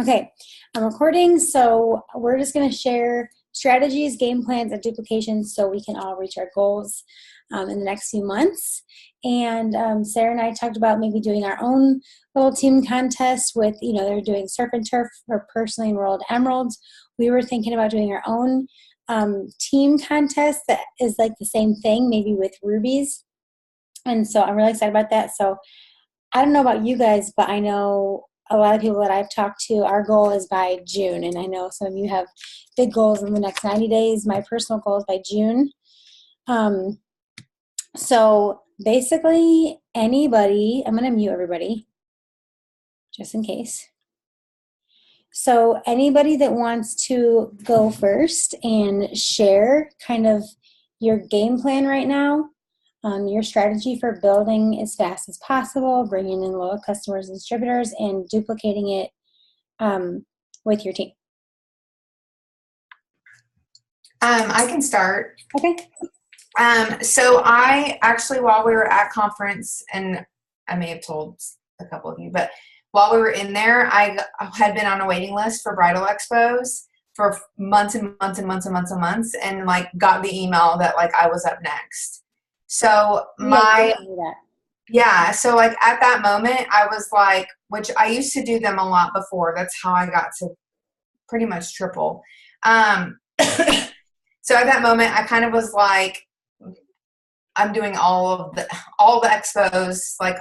Okay, I'm recording, so we're just going to share strategies, game plans, and duplications so we can all reach our goals in the next few months. And Sarah and I talked about maybe doing our own little team contest with, they're doing surf and turf for personally enrolled emeralds. We were thinking about doing our own team contest that is like the same thing, maybe with rubies. And so I'm really excited about that. So I don't know about you guys, but I know a lot of people that I've talked to, our goal is by June. And I know some of you have big goals in the next 90 days. My personal goal is by June. So basically anybody, I'm going to mute everybody just in case. So anybody that wants to go first and share kind of your game plan right now, your strategy for building as fast as possible, bringing in loyal customers and distributors, and duplicating it with your team. I can start. Okay. So I actually, while we were at conference, and I may have told a couple of you, but while we were in there, I had been on a waiting list for bridal expos for months and months and months and months and months, and like got the email that like I was up next. So so like at that moment I was like, which I used to do them a lot before. That's how I got to pretty much triple. So at that moment I kind of was like, I'm doing all the expos, like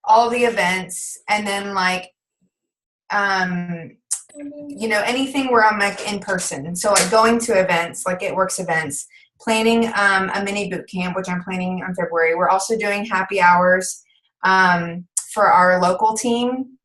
all the events, and then like anything where I'm like in person. So like going to events, like It Works events, planning a mini boot camp, which I'm planning in February. We're also doing happy hours for our local team.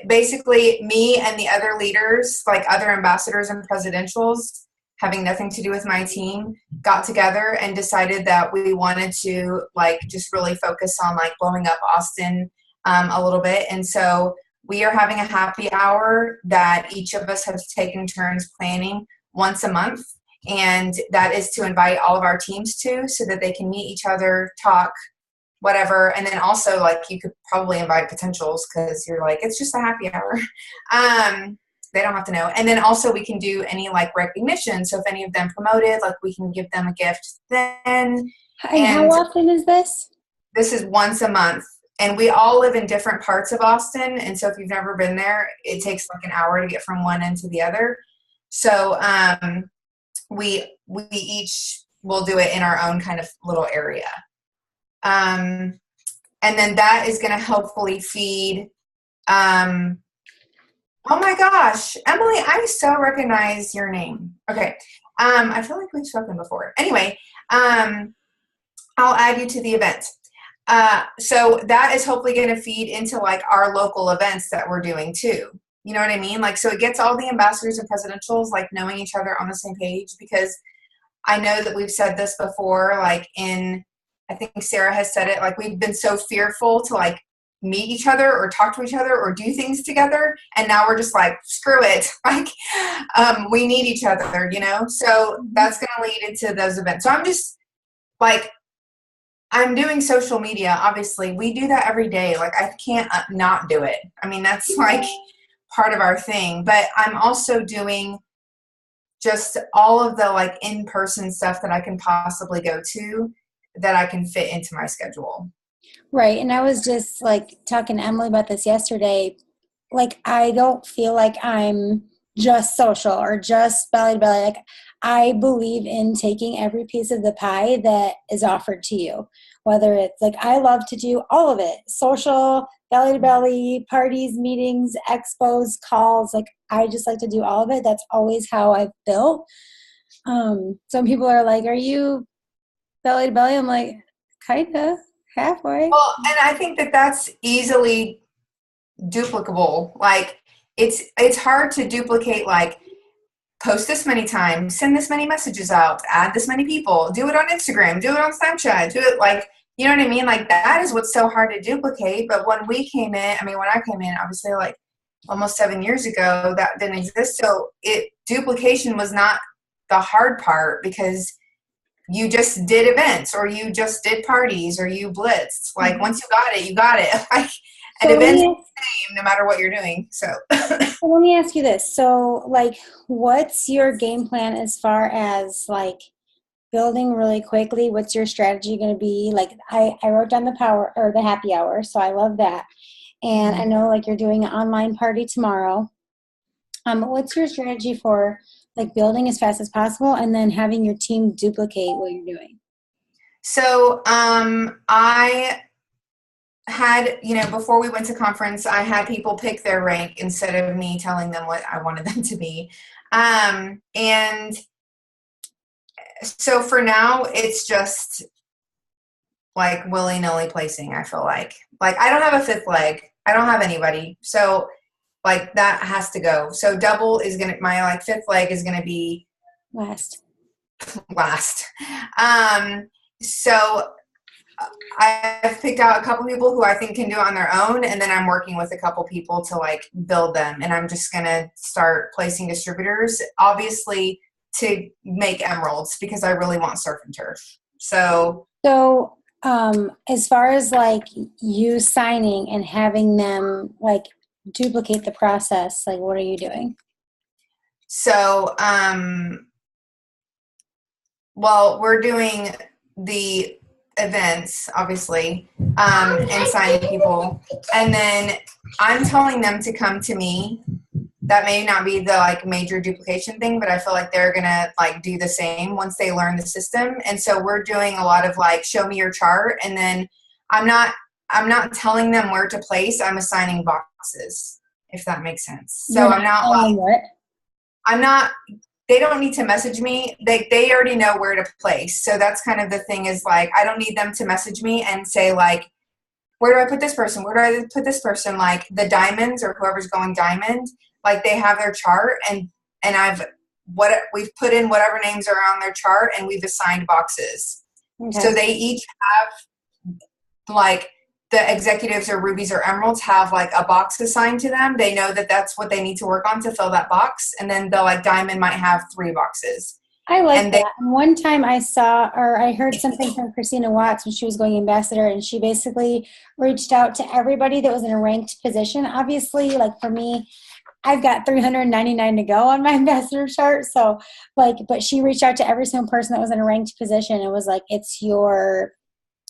Basically me and the other leaders, like other ambassadors and presidentials, having nothing to do with my team, got together and decided that we wanted to like just really focus on like blowing up Austin a little bit. And so we are having a happy hour that each of us have taken turns planning once a month. And that is to invite all of our teams to, so that they can meet each other, talk, whatever. And then also like you could probably invite potentials, because you're like, it's just a happy hour. They don't have to know. And then also we can do any like recognition. So if any of them promoted, like we can give them a gift then. And how often is this? This is once a month. And we all live in different parts of Austin. And so if you've never been there, it takes like an hour to get from one end to the other. So we each will do it in our own kind of little area. And then that is going to hopefully feed oh my gosh, Emily, I so recognize your name. Okay. I feel like we've spoken before. Anyway, I'll add you to the event. So that is hopefully going to feed into like our local events that we're doing too. You know what I mean? Like, so it gets all the ambassadors and presidentials like knowing each other on the same page, because I know that we've said this before, like I think Sarah has said it, like we've been so fearful to like meet each other or talk to each other or do things together, and now we're just like, screw it, like we need each other, so that's going to lead into those events. So I'm just like, I'm doing social media, obviously we do that every day, like I can't not do it. I mean, that's like part of our thing, but I'm also doing just all of the like in-person stuff that I can possibly go to, that I can fit into my schedule. Right. And I was just like talking to Emily about this yesterday. Like, I don't feel like I'm just social or just belly to belly. Like, I believe in taking every piece of the pie that is offered to you, whether it's like, I love to do all of it, social, belly to belly, parties, meetings, expos, calls. Like, I just like to do all of it. That's always how I've built. Some people are like, are you belly to belly? I'm like, kind of. Halfway. Well, and I think that that's easily duplicable. Like it's hard to duplicate, like post this many times, send this many messages out, add this many people, do it on Instagram, do it on Snapchat, do it like, you know what I mean? Like that is what's so hard to duplicate. But when I came in, obviously like almost 7 years ago, that didn't exist. So duplication was not the hard part, because you just did events, or you just did parties, or you blitzed. Like once you got it, you got it. Like an event's the no matter what you're doing. So Well, let me ask you this. So, like, what's your game plan as far as like building really quickly? What's your strategy going to be? Like, I wrote down the power or the happy hour, so I love that. And I know like you're doing an online party tomorrow. What's your strategy for like building as fast as possible and then having your team duplicate what you're doing? So I had, before we went to conference, I had people pick their rank instead of me telling them what I wanted them to be. And so for now, it's just like willy-nilly placing, I feel like. Like, I don't have a fifth leg. I don't have anybody. So, like, that has to go. So double is going to, my, like, fifth leg is going to be Last. So I've picked out a couple people who I think can do it on their own, and then I'm working with a couple people to like build them, and I'm just gonna start placing distributors, obviously to make emeralds because I really want surf and turf. So as far as like you signing and having them like duplicate the process, like what are you doing? So well, we're doing the events, obviously, and signing people. And then I'm telling them to come to me. That may not be the like major duplication thing, but I feel like they're gonna like do the same once they learn the system. And so we're doing a lot of like show me your chart, and then I'm not telling them where to place. I'm assigning boxes, if that makes sense. So I'm not like what? I'm not they don't need to message me. They already know where to place. So that's kind of the thing is like, I don't need them to message me and say like, where do I put this person? Where do I put this person? Like the diamonds or whoever's going diamond, like they have their chart and we've put in whatever names are on their chart and we've assigned boxes. Okay. So they each have like the executives or rubies or emeralds have like a box assigned to them. They know that that's what they need to work on to fill that box. And then the like diamond might have 3 boxes. I like that. And one time I saw, or I heard something from Christina Watts when she was going ambassador, and she basically reached out to everybody that was in a ranked position. Obviously, like for me, I've got 399 to go on my ambassador chart. So like, but she reached out to every single person that was in a ranked position. It was like, it's your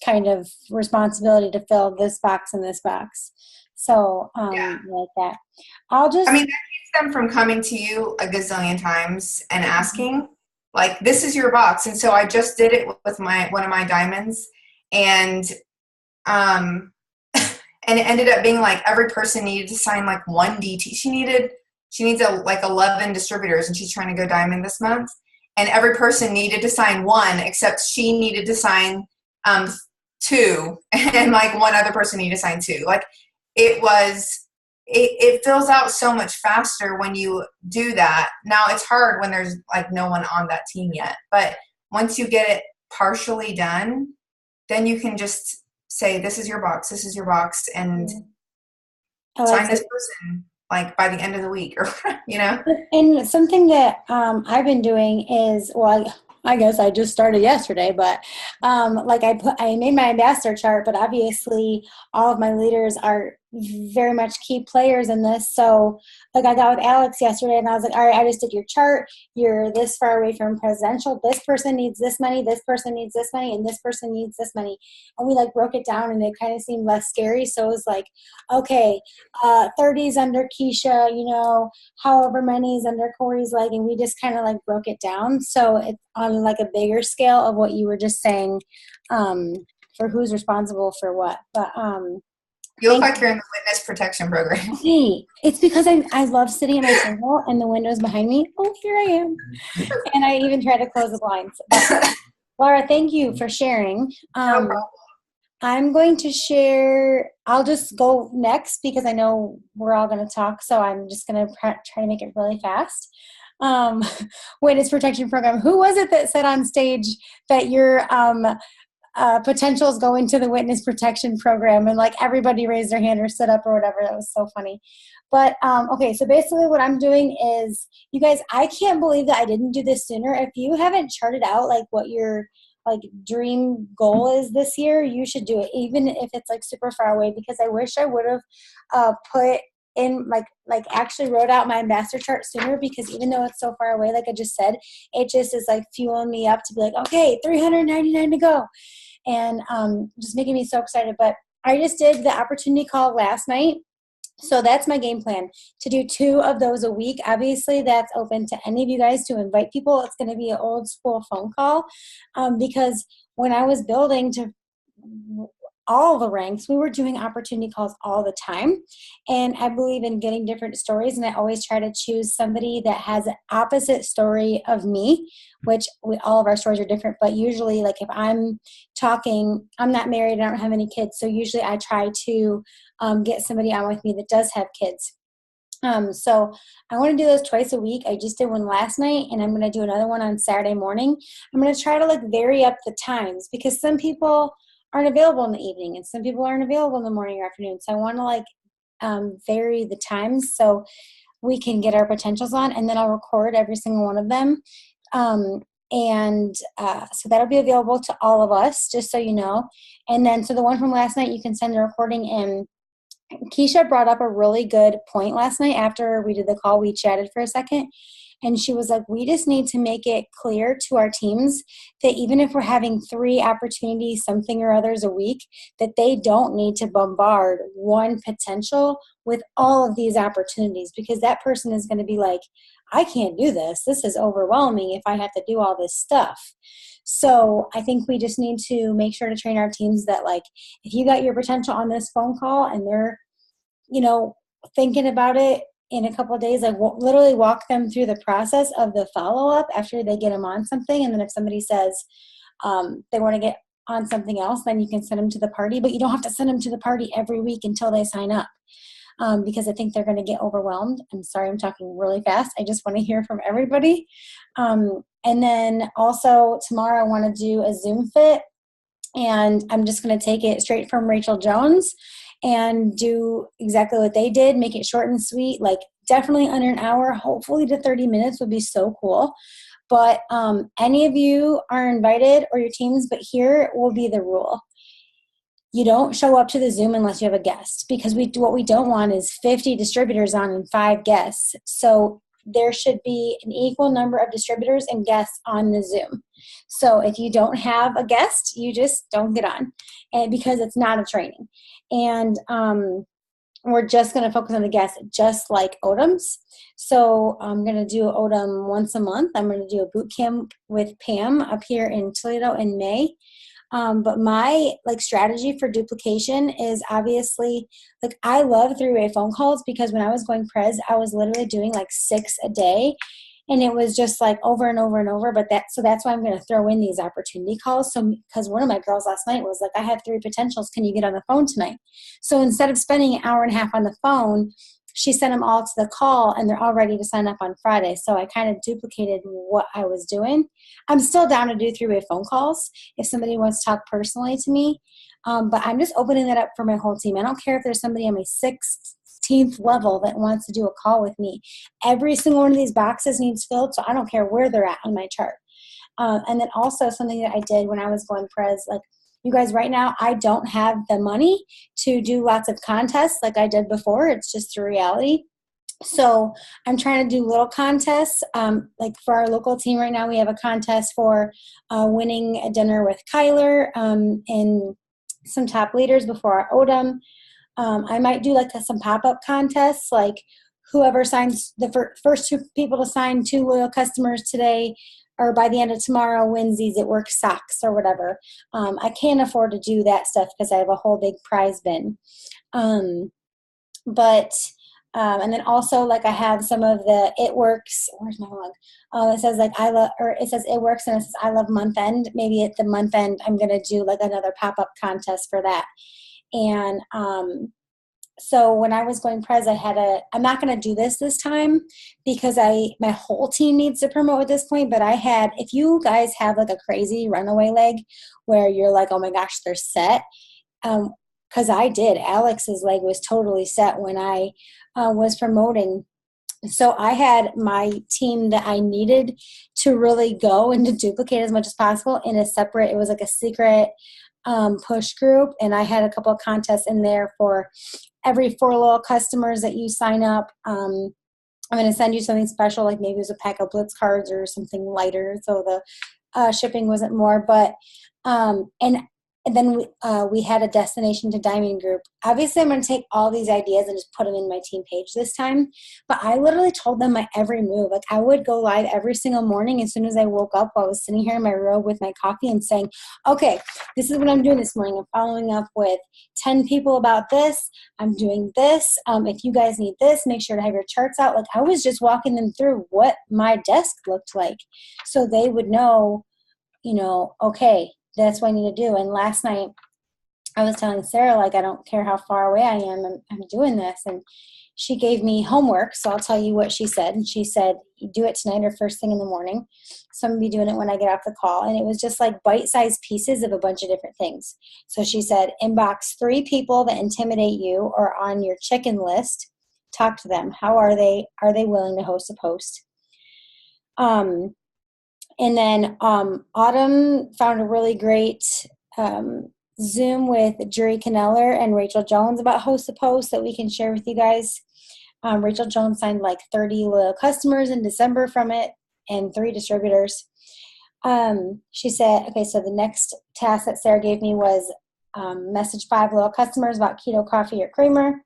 kind of responsibility to fill this box and this box. So like that. I mean, that keeps them from coming to you a gazillion times and asking, like, this is your box. And so I just did it with one of my diamonds, and and it ended up being like every person needed to sign like 1 DT. She needs like 11 distributors, and she's trying to go diamond this month. And every person needed to sign 1, except she needed to sign 2, and like 1 other person needed to sign 2. Like it fills out so much faster when you do that. Now it's hard when there's like no one on that team yet, but once you get it partially done, then you can just say, this is your box, and sign this person like by the end of the week, or And something that I've been doing is, well, I guess I just started yesterday, but like I made my ambassador chart, but obviously all of my leaders are very much key players in this. So like I got with Alex yesterday and I was like, all right, I just did your chart. You're this far away from presidential. This person needs this money. This person needs this money. And this person needs this money. And we like broke it down and it kind of seemed less scary. So it was like, okay, 30's under Keisha, however many is under Corey's leg. And we just kind of like broke it down. So it's on like a bigger scale of what you were just saying for who's responsible for what. But you look like you're in the witness protection program. Hey, it's because I love sitting at my table and the window's behind me. Oh, here I am. And I even try to close the blinds. But, Laura, thank you for sharing. No problem. I'm going to share. I'll just go next because I know we're all going to talk. So I'm just going to try to make it really fast. Witness protection program. Who was it that said on stage that your potentials go into the witness protection program, and like everybody raised their hand or stood up or whatever? That was so funny. But okay, so basically what I'm doing is, you guys, I can't believe that I didn't do this sooner. If you haven't charted out like what your like dream goal is this year, you should do it, even if it's like super far away, because I wish I would have put actually wrote out my ambassador chart sooner, because even though it's so far away, like I just said, it just is like fueling me up to be like, okay, 399 to go. And just making me so excited. But I just did the opportunity call last night. So that's my game plan, to do 2 of those a week. Obviously, that's open to any of you guys to invite people. It's going to be an old school phone call, because when I was building to all the ranks, we were doing opportunity calls all the time. And I believe in getting different stories. And I always try to choose somebody that has an opposite story of me, which all of our stories are different. But usually, like if I'm talking, I'm not married, I don't have any kids. So usually I try to get somebody on with me that does have kids. So I want to do those twice a week. I just did one last night, and I'm going to do another one on Saturday morning. I'm going to try to vary up the times, because some people aren't available in the evening and some people aren't available in the morning or afternoon. So I want to vary the times so we can get our potentials on, and then I'll record every single one of them. So that'll be available to all of us, just so you know. And then, so the one from last night, you can send a recording in. Keisha brought up a really good point last night after we did the call. We chatted for a second, and she was like, we just need to make it clear to our teams that even if we're having 3 opportunities, something or others a week, that they don't need to bombard one potential with all of these opportunities, because that person is going to be like, I can't do this. This is overwhelming if I have to do all this stuff. So I think we just need to make sure to train our teams that, if you got your potential on this phone call and they're, thinking about it in a couple of days, literally walk them through the process of the follow-up after they get them on something. And then if somebody says they want to get on something else, then you can send them to the party. But you don't have to send them to the party every week until they sign up, because I think they're going to get overwhelmed. I'm sorry, I'm talking really fast. I just want to hear from everybody. And then also tomorrow I want to do a Zoom fit, and I'm just going to take it straight from Rachel Jones and do exactly what they did, make it short and sweet, definitely under an hour, hopefully to 30 minutes would be so cool. But any of you are invited, or your teams, but here will be the rule. You don't show up to the Zoom unless you have a guest, because what we don't want is 50 distributors on and 5 guests. So there should be an equal number of distributors and guests on the Zoom. So if you don't have a guest, you just don't get on, and because it's not a training. And we're just going to focus on the guests, just like ODMs. So I'm going to do ODM once a month. I'm going to do a boot camp with Pam up here in Toledo in May. But my strategy for duplication is obviously, I love 3-way phone calls, because when I was going Prez, I was literally doing 6 a day, and it was just over and over and over. But that's why I'm going to throw in these opportunity calls. So, because one of my girls last night was like, I have 3 potentials. Can you get on the phone tonight? So instead of spending an hour and a half on the phone, she sent them all to the call, and they're all ready to sign up on Friday. So I kind of duplicated what I was doing. I'm still down to do 3-way phone calls if somebody wants to talk personally to me. But I'm just opening that up for my whole team. I don't care if there's somebody on my 16th level that wants to do a call with me. Every single one of these boxes needs filled, so I don't care where they're at on my chart. And then also something that I did when I was going Prez, you guys, right now, I don't have the money to do lots of contests like I did before. It's just the reality. So I'm trying to do little contests. For our local team right now, we have a contest for winning a dinner with Kyler and some top leaders before our ODM. I might do some pop-up contests, whoever signs the first 2 people to sign 2 loyal customers today or by the end of tomorrow wins these It Works socks or whatever. I can't afford to do that stuff because I have a whole big prize bin. And then also I have some of the It Works. Where's my log? It says it says It Works, and it says I love month end. Maybe at the month end I'm gonna do another pop-up contest for that. And so when I was going Prez, I'm not going to do this time because my whole team needs to promote at this point. But if you guys have a crazy runaway leg where you're oh my gosh, they're set. Because I did. Alex's leg was totally set when I was promoting. So I had my team that I needed to really go and to duplicate as much as possible in a separate, it was a secret push group, and I had a couple of contests in there for every 4 loyal customers that you sign up. I'm going to send you something special, like maybe it was a pack of Blitz cards or something lighter, so the shipping wasn't more. But and then we had a destination to diamond group. Obviously, I'm going to take all these ideas and just put them in my team page this time. But I literally told them my every move. Like, I would go live every single morning as soon as I woke up while I was sitting here in my robe with my coffee and saying, okay, this is what I'm doing this morning. I'm following up with 10 people about this. I'm doing this. If you guys need this, make sure to have your charts out. Like, I was just walking them through what my desk looked like so they would know, okay, that's what I need to do. And last night I was telling Sarah, like, I don't care how far away I am, I'm doing this. And she gave me homework. So I'll tell you what she said. And she said, you do it tonight or first thing in the morning. So I'm going to be doing it when I get off the call. And it was just like bite-sized pieces of a bunch of different things. So she said, inbox 3 people that intimidate you or on your chicken list. Talk to them. How are they? Are they willing to host a post? And then Autumn found a really great Zoom with Jury Caneller and Rachel Jones about host a post that we can share with you guys. Rachel Jones signed like 30 loyal customers in December from it and 3 distributors. She said, okay, so the next task that Sarah gave me was message 5 loyal customers about keto coffee or creamer,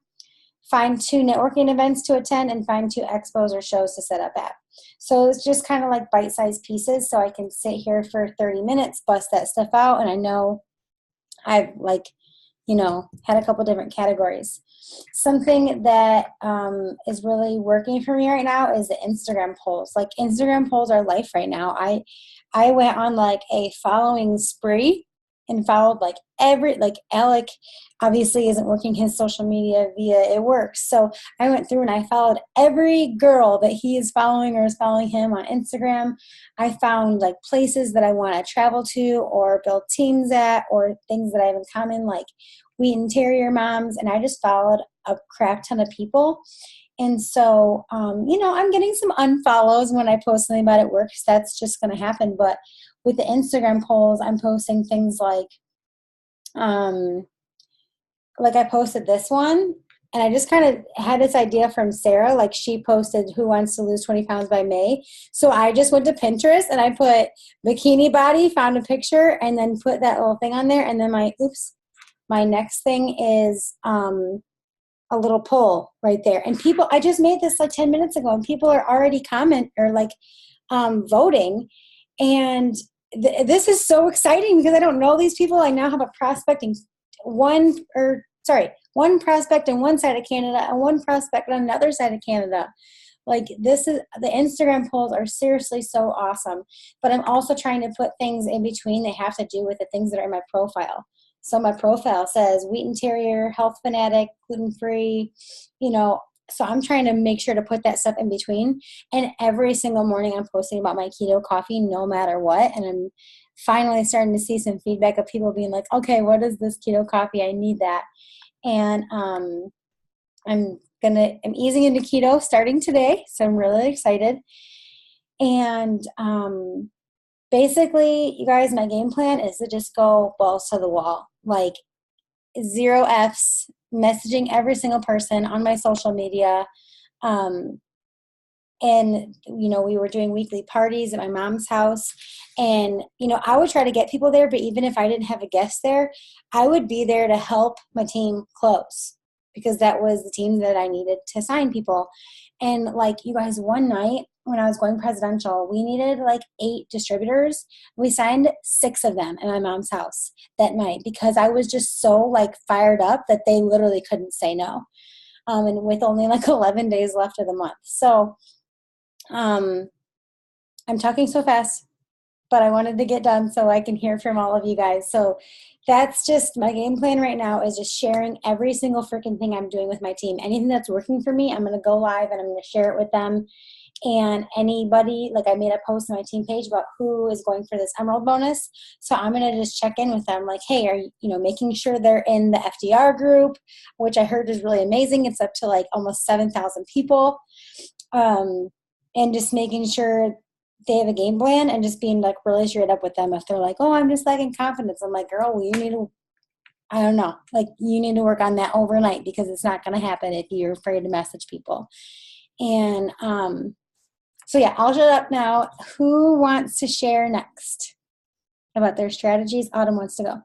find 2 networking events to attend, and find 2 expos or shows to set up at. So it's just kind of like bite-sized pieces, so I can sit here for 30 minutes, bust that stuff out, and I know I've had a couple different categories. Something that is really working for me right now is the Instagram polls. Like, Instagram polls are life right now. I went on like a following spree and followed like Alec obviously isn't working his social media via it works. So I went through and I followed every girl that he is following or is following him on Instagram. I found like places that I want to travel to or build teams at, or things that I have in common, like Wheaton Terrier moms. And I just followed a crap ton of people. And so, I'm getting some unfollows when I post something about it works. That's just going to happen. But with the Instagram polls, I'm posting things like I posted this one, and I just kind of had this idea from Sarah. Like, she posted who wants to lose 20 pounds by May. So I just went to Pinterest and I put bikini body, found a picture, and then put that little thing on there. And then my next thing is a little poll right there. And people, I just made this like 10 minutes ago, and people are already voting. And this is so exciting because I don't know these people. I now have a prospecting one prospect on one side of Canada and one prospect on another side of Canada. Like, this is, the Instagram polls are seriously so awesome. But I'm also trying to put things in between. They have to do with the things that are in my profile. So my profile says Wheaton Terrier, health fanatic, gluten-free, so I'm trying to make sure to put that stuff in between. And every single morning I'm posting about my keto coffee, no matter what. And I'm finally starting to see some feedback of people being like, okay, what is this keto coffee? I need that. And I'm easing into keto starting today. So I'm really excited. And basically, you guys, my game plan is to just go balls to the wall. Like, 0 Fs, messaging every single person on my social media. And, we were doing weekly parties at my mom's house. And, I would try to get people there, but even if I didn't have a guest there, I would be there to help my team close, because that was the team that I needed to sign people. And like, you guys, one night when I was going presidential, we needed like 8 distributors. We signed 6 of them in my mom's house that night because I was just so like fired up that they literally couldn't say no. And with only like 11 days left of the month. So I'm talking so fast, but I wanted to get done so I can hear from all of you guys. So that's just my game plan right now, is just sharing every single freaking thing I'm doing with my team. Anything that's working for me, I'm going to go live and I'm going to share it with them. And anybody, like, I made a post on my team page about who is going for this Emerald bonus. So I'm going to just check in with them like, hey, are you, making sure they're in the FDR group, which I heard is really amazing. It's up to like almost 7,000 people. And just making sure they have a game plan and just being like really straight up with them. If they're like, oh, I'm just lacking confidence, I'm like, girl, well, you need to, I don't know, like you need to work on that overnight because it's not going to happen if you're afraid to message people. And so yeah, I'll shut up now. Who wants to share next about their strategies? Autumn wants to go.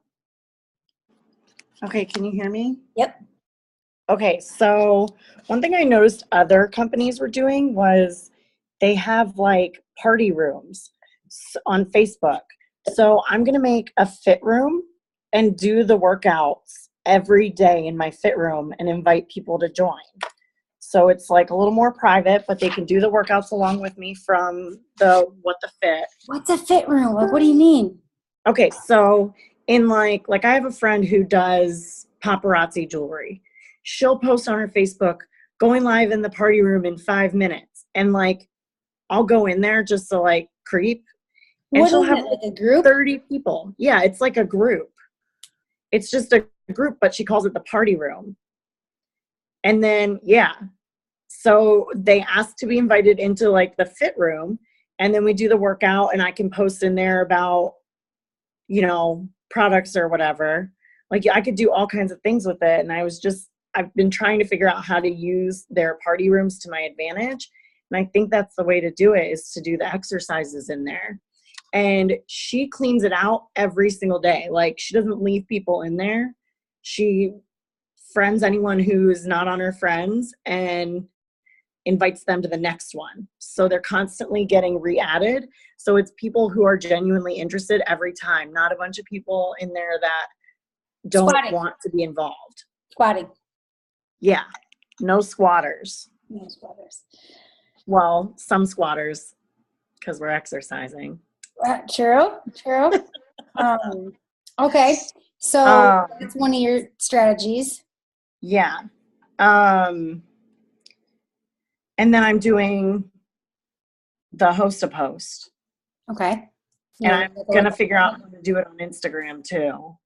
Okay, can you hear me? Yep. Okay, so one thing I noticed other companies were doing was they have like party rooms on Facebook. So I'm going to make a fit room and do the workouts every day in my fit room and invite people to join. So it's like a little more private, but they can do the workouts along with me from the What the Fit. What's a fit room? Like, what do you mean? Okay, so in like I have a friend who does paparazzi jewelry. She'll post on her Facebook, going live in the party room in 5 minutes. And like, I'll go in there just to like creep. And What she'll is have it, like a group? 30 people. Yeah, it's like a group. It's just a group, but she calls it the party room. And then, yeah. So they ask to be invited into like the fit room. And then we do the workout and I can post in there about, you know, products or whatever. Like I could do all kinds of things with it. And I've been trying to figure out how to use their party rooms to my advantage. And I think that's the way to do it, is to do the exercises in there. And she cleans it out every single day. Like she doesn't leave people in there. She friends anyone who's not on her friends and invites them to the next one. So they're constantly getting re-added. So it's people who are genuinely interested every time, not a bunch of people in there that don't want to be involved. Squatting. Yeah. No squatters. No squatters. Well, some squatters, because we're exercising. True. Okay. So that's one of your strategies. Yeah. And then I'm doing the host a post. Okay. And I'm going to figure out how to do it on Instagram too.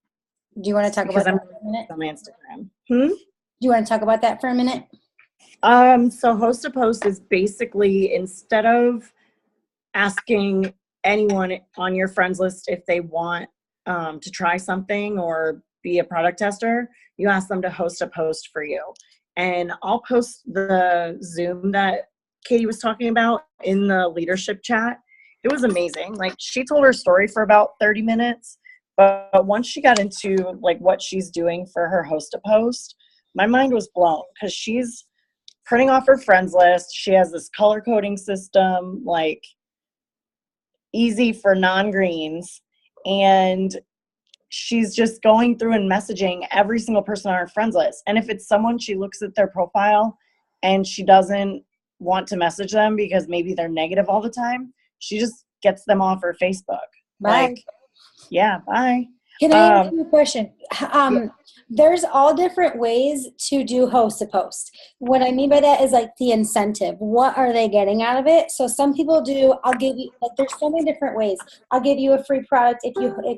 Do you want to talk about that for a minute? On my Instagram. Do you want to talk about that for a minute? So host a post is basically, instead of asking anyone on your friends list if they want to try something or be a product tester, you ask them to host a post for you. And I'll post the Zoom that Katie was talking about in the leadership chat. It was amazing. Like she told her story for about 30 minutes, but once she got into like what she's doing for her host a post, my mind was blown because she's printing off her friends list. She has this color coding system, like easy for non-greens. And she's just going through and messaging every single person on her friends list. And if it's someone, she looks at their profile and she doesn't want to message them because maybe they're negative all the time, she just gets them off her Facebook. Bye. Like, yeah, bye. Can I ask you a question? There's all different ways to do host a post. What I mean by that is like the incentive. What are they getting out of it? So some people do, I'll give you, like there's so many different ways. I'll give you a free product if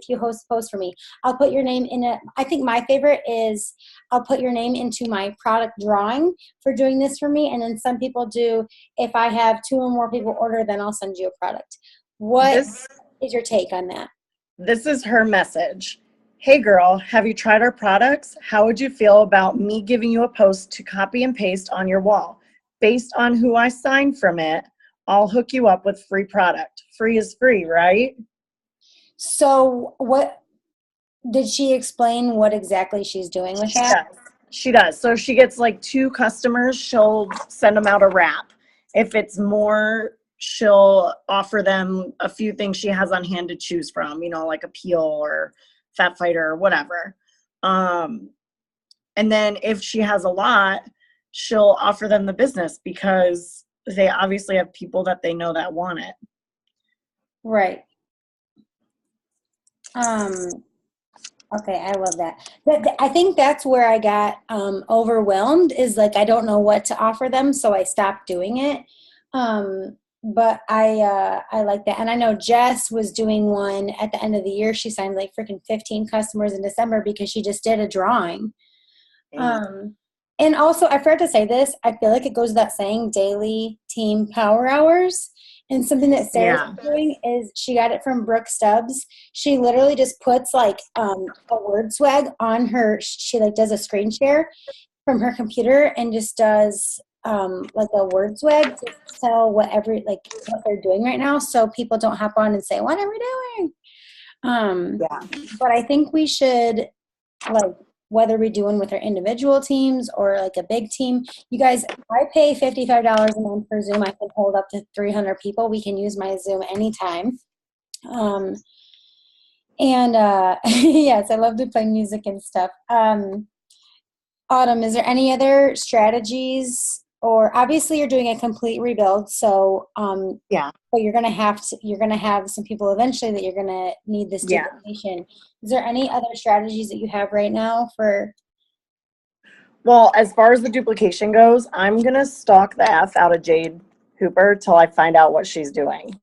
you host a post for me. I'll put your name in I think my favorite is I'll put your name into my product drawing for doing this for me. And then some people do, if I have 2 or more people order, then I'll send you a product. What is your take on that? This is her message. Hey girl, have you tried our products? How would you feel about me giving you a post to copy and paste on your wall? Based on who I sign from it, I'll hook you up with free product. Free is free, right? So what did she explain what exactly she's doing with that? She does. So she gets like 2 customers, she'll send them out a wrap. If it's more, she'll offer them a few things she has on hand to choose from, you know, like a peel or Fat Fighter or whatever. And then if she has a lot, she'll offer them the business because they obviously have people that they know that want it. Right. Okay, I love that. I think that's where I got overwhelmed, is like I don't know what to offer them, so I stopped doing it. But I like that. And I know Jess was doing one at the end of the year. She signed like freaking 15 customers in December because she just did a drawing. And also, I forgot to say this, I feel like it goes without saying, daily team power hours. And something that Sarah's Yeah. doing is she got it from Brooke Stubbs. She literally just puts like a word swag on her. She like does a screen share from her computer and just does like a word swag to tell what they're doing right now, so people don't hop on and say, "What are we doing?" Yeah. But I think we should, like, whether we're doing with our individual teams or like a big team, you guys, I pay $55 a month for Zoom. I can hold up to 300 people. We can use my Zoom anytime. And yes, I love to play music and stuff. Autumn, is there any other strategies? Or obviously you're doing a complete rebuild, so Yeah. but you're gonna have some people eventually that you're gonna need this Yeah. duplication. Is there any other strategies that you have right now for? Well, as far as the duplication goes, I'm going to stalk the F out of Jade Hooper till I find out what she's doing.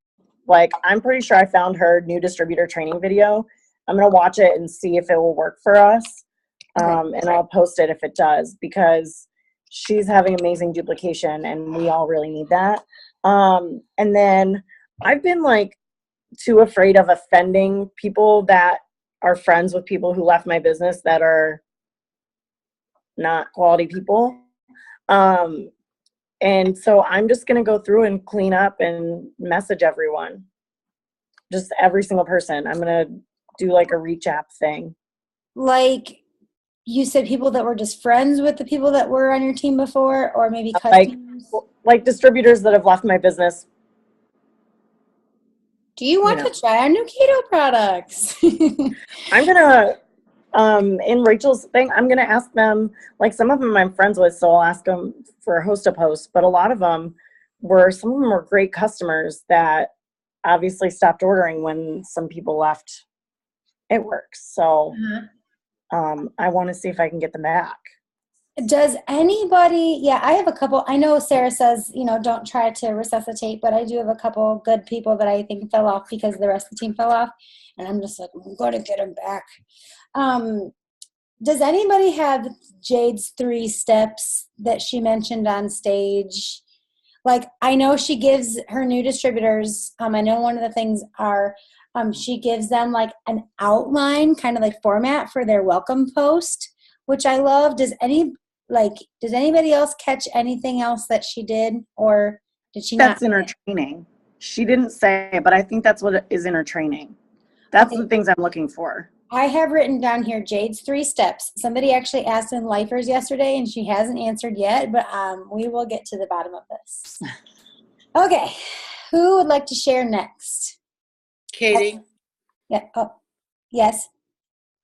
Like, I'm pretty sure I found her new distributor training video. I'm going to watch it and see if it will work for us. And I'll post it if it does, because she's having amazing duplication and we all really need that. And then I've been like too afraid of offending people that are friends with people who left my business that are not quality people. And so I'm just going to go through and clean up and message everyone, just every single person. I'm going to do like a reach app thing. Like you said, people that were just friends with the people that were on your team before, or maybe Like, customers. like distributors that have left my business. Do you want to try our new keto products? I'm going to, in Rachel's thing, I'm going to ask them, like some of them I'm friends with, so I'll ask them for a host to post, but a lot of them some of them were great customers that obviously stopped ordering when some people left. It works. So I want to see if I can get them back. Does anybody, yeah, I have a couple. I know Sarah says, don't try to resuscitate, but I do have a couple good people that I think fell off because the rest of the team fell off. And I'm just like, I'm going to get them back. Does anybody have Jade's 3 steps that she mentioned on stage? Like, I know she gives her new distributors, I know one of the things are, she gives them like an outline, kind of like format for their welcome post, which I love. Does anybody else catch anything else that she did, or did she not? That's in her training. She didn't say, but I think that's what is in her training. That's the things I'm looking for. I have written down here Jade's 3 steps. Somebody actually asked in Lifers yesterday, and she hasn't answered yet, but we will get to the bottom of this. Okay, who would like to share next? Katie. Yeah. Oh, yes.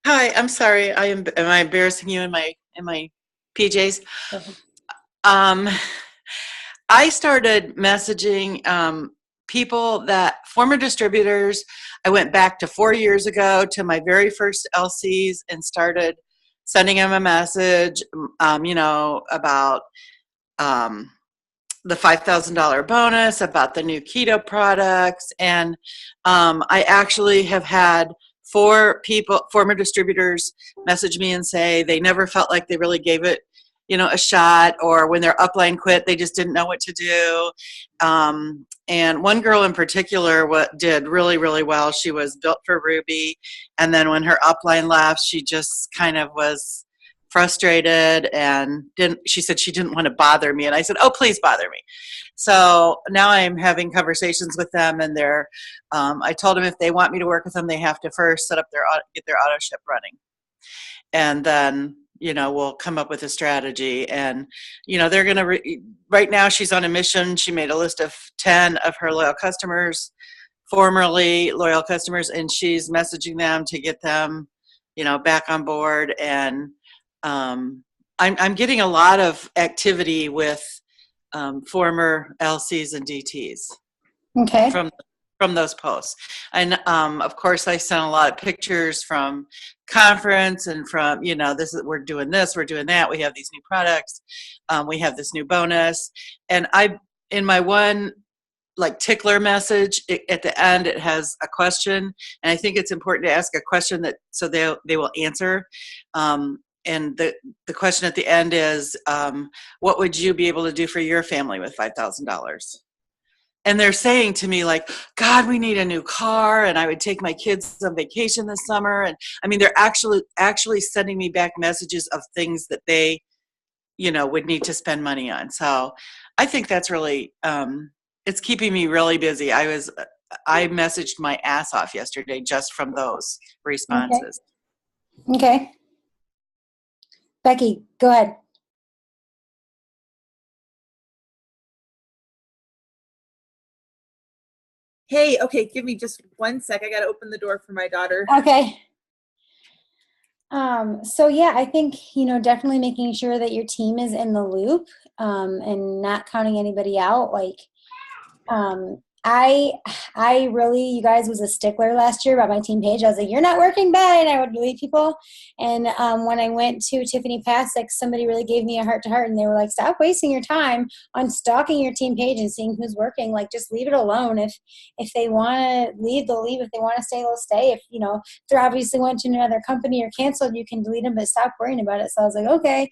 Hi. I'm sorry. Am I embarrassing you in my PJs? I started messaging people former distributors. I went back to 4 years ago to my very first LCs and started sending them a message, about the $5,000 bonus, about the new keto products. And I actually have had 4 former distributors, message me and say they never felt like they really gave it, a shot, or when their upline quit, they just didn't know what to do. And one girl in particular did really, really well. She was built for Ruby. And then when her upline left, she just kind of was frustrated and she said she didn't want to bother me. And I said, oh, please bother me. So now I'm having conversations with them, and I told them if they want me to work with them, they have to first get their auto ship running. And then, we'll come up with a strategy. And, they're going to, right now she's on a mission. She made a list of 10 of her loyal customers, formerly loyal customers, and she's messaging them to get them, back on board. And I'm getting a lot of activity with former LCs and DTs. Okay. From those posts. And of course I sent a lot of pictures from conference and from, we're doing this, we're doing that, we have these new products, we have this new bonus. And in my one tickler message, at the end it has a question, and I think it's important to ask a question so they will answer. And the question at the end is, what would you be able to do for your family with $5,000? and they're saying to me like, God, we need a new car, and I would take my kids on vacation this summer. And I mean, they're actually sending me back messages of things that they, would need to spend money on. So I think that's really, it's keeping me really busy. I messaged my ass off yesterday just from those responses. Okay. Becky, go ahead. Hey, okay, give me just 1 sec. I got to open the door for my daughter. Okay. So yeah, I think, definitely making sure that your team is in the loop, and not counting anybody out. Like, I really, you guys, was a stickler last year about my team page. I was like, you're not working bad, and I would delete people. And when I went to Tiffany Pasek, somebody really gave me a heart-to-heart, and they were like, stop wasting your time on stalking your team page and seeing who's working. Like, just leave it alone. If they want to leave, they'll leave. If they want to stay, they'll stay. If, they're obviously went to another company or canceled, you can delete them, but stop worrying about it. So I was like, okay.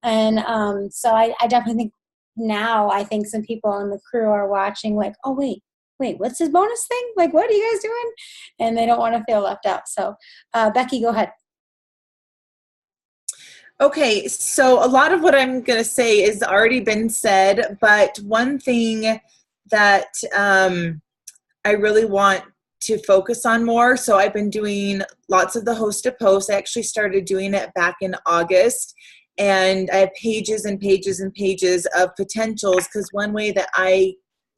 And so I definitely think now, I think some people on the crew are watching like, oh, wait, what's his bonus thing? Like, what are you guys doing? And they don't want to feel left out. So, Becky, go ahead. Okay, so a lot of what I'm going to say has already been said, but one thing that I really want to focus on more, so I've been doing lots of the host to post. I actually started doing it back in August, and I have pages and pages and pages of potentials, because one way that I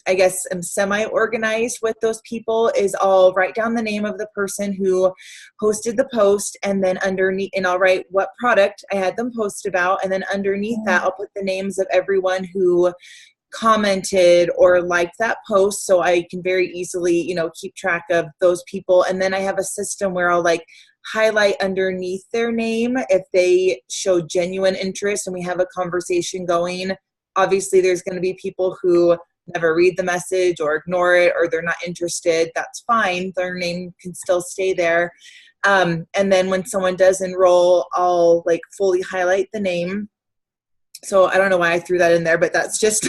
guess I'm semi-organized with those people is I'll write down the name of the person who posted the post, and then underneath, and I'll write what product I had them post about, and then underneath that I'll put the names of everyone who commented or liked that post, so I can very easily, keep track of those people. And then I have a system where I'll like highlight underneath their name if they show genuine interest and we have a conversation going. Obviously, there's going to be people who never read the message or ignore it, or they're not interested. That's fine. Their name can still stay there. And then when someone does enroll, I'll like fully highlight the name. So I don't know why I threw that in there, but that's just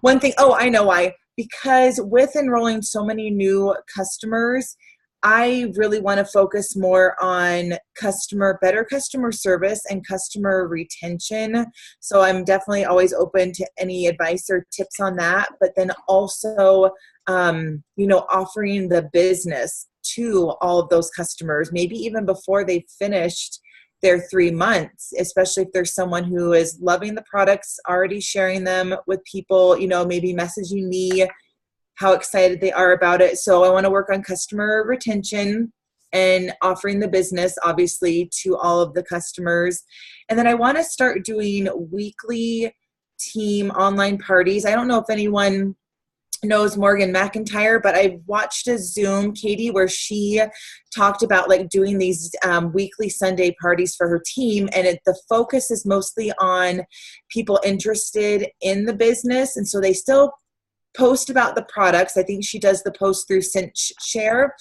one thing. Oh, I know why. Because with enrolling so many new customers, I really want to focus more on better customer service and customer retention. So I'm definitely always open to any advice or tips on that. But then also, offering the business to all of those customers, maybe even before they've finished their 3 months, especially if there's someone who is loving the products, already sharing them with people, maybe messaging me how excited they are about it. So I want to work on customer retention and offering the business, obviously, to all of the customers. And then I want to start doing weekly team online parties. I don't know if anyone knows Morgan McIntyre, but I watched a Zoom, Katie, where she talked about like doing these weekly Sunday parties for her team. And the focus is mostly on people interested in the business. And so they still post about the products. I think she does the post through Cinch Share.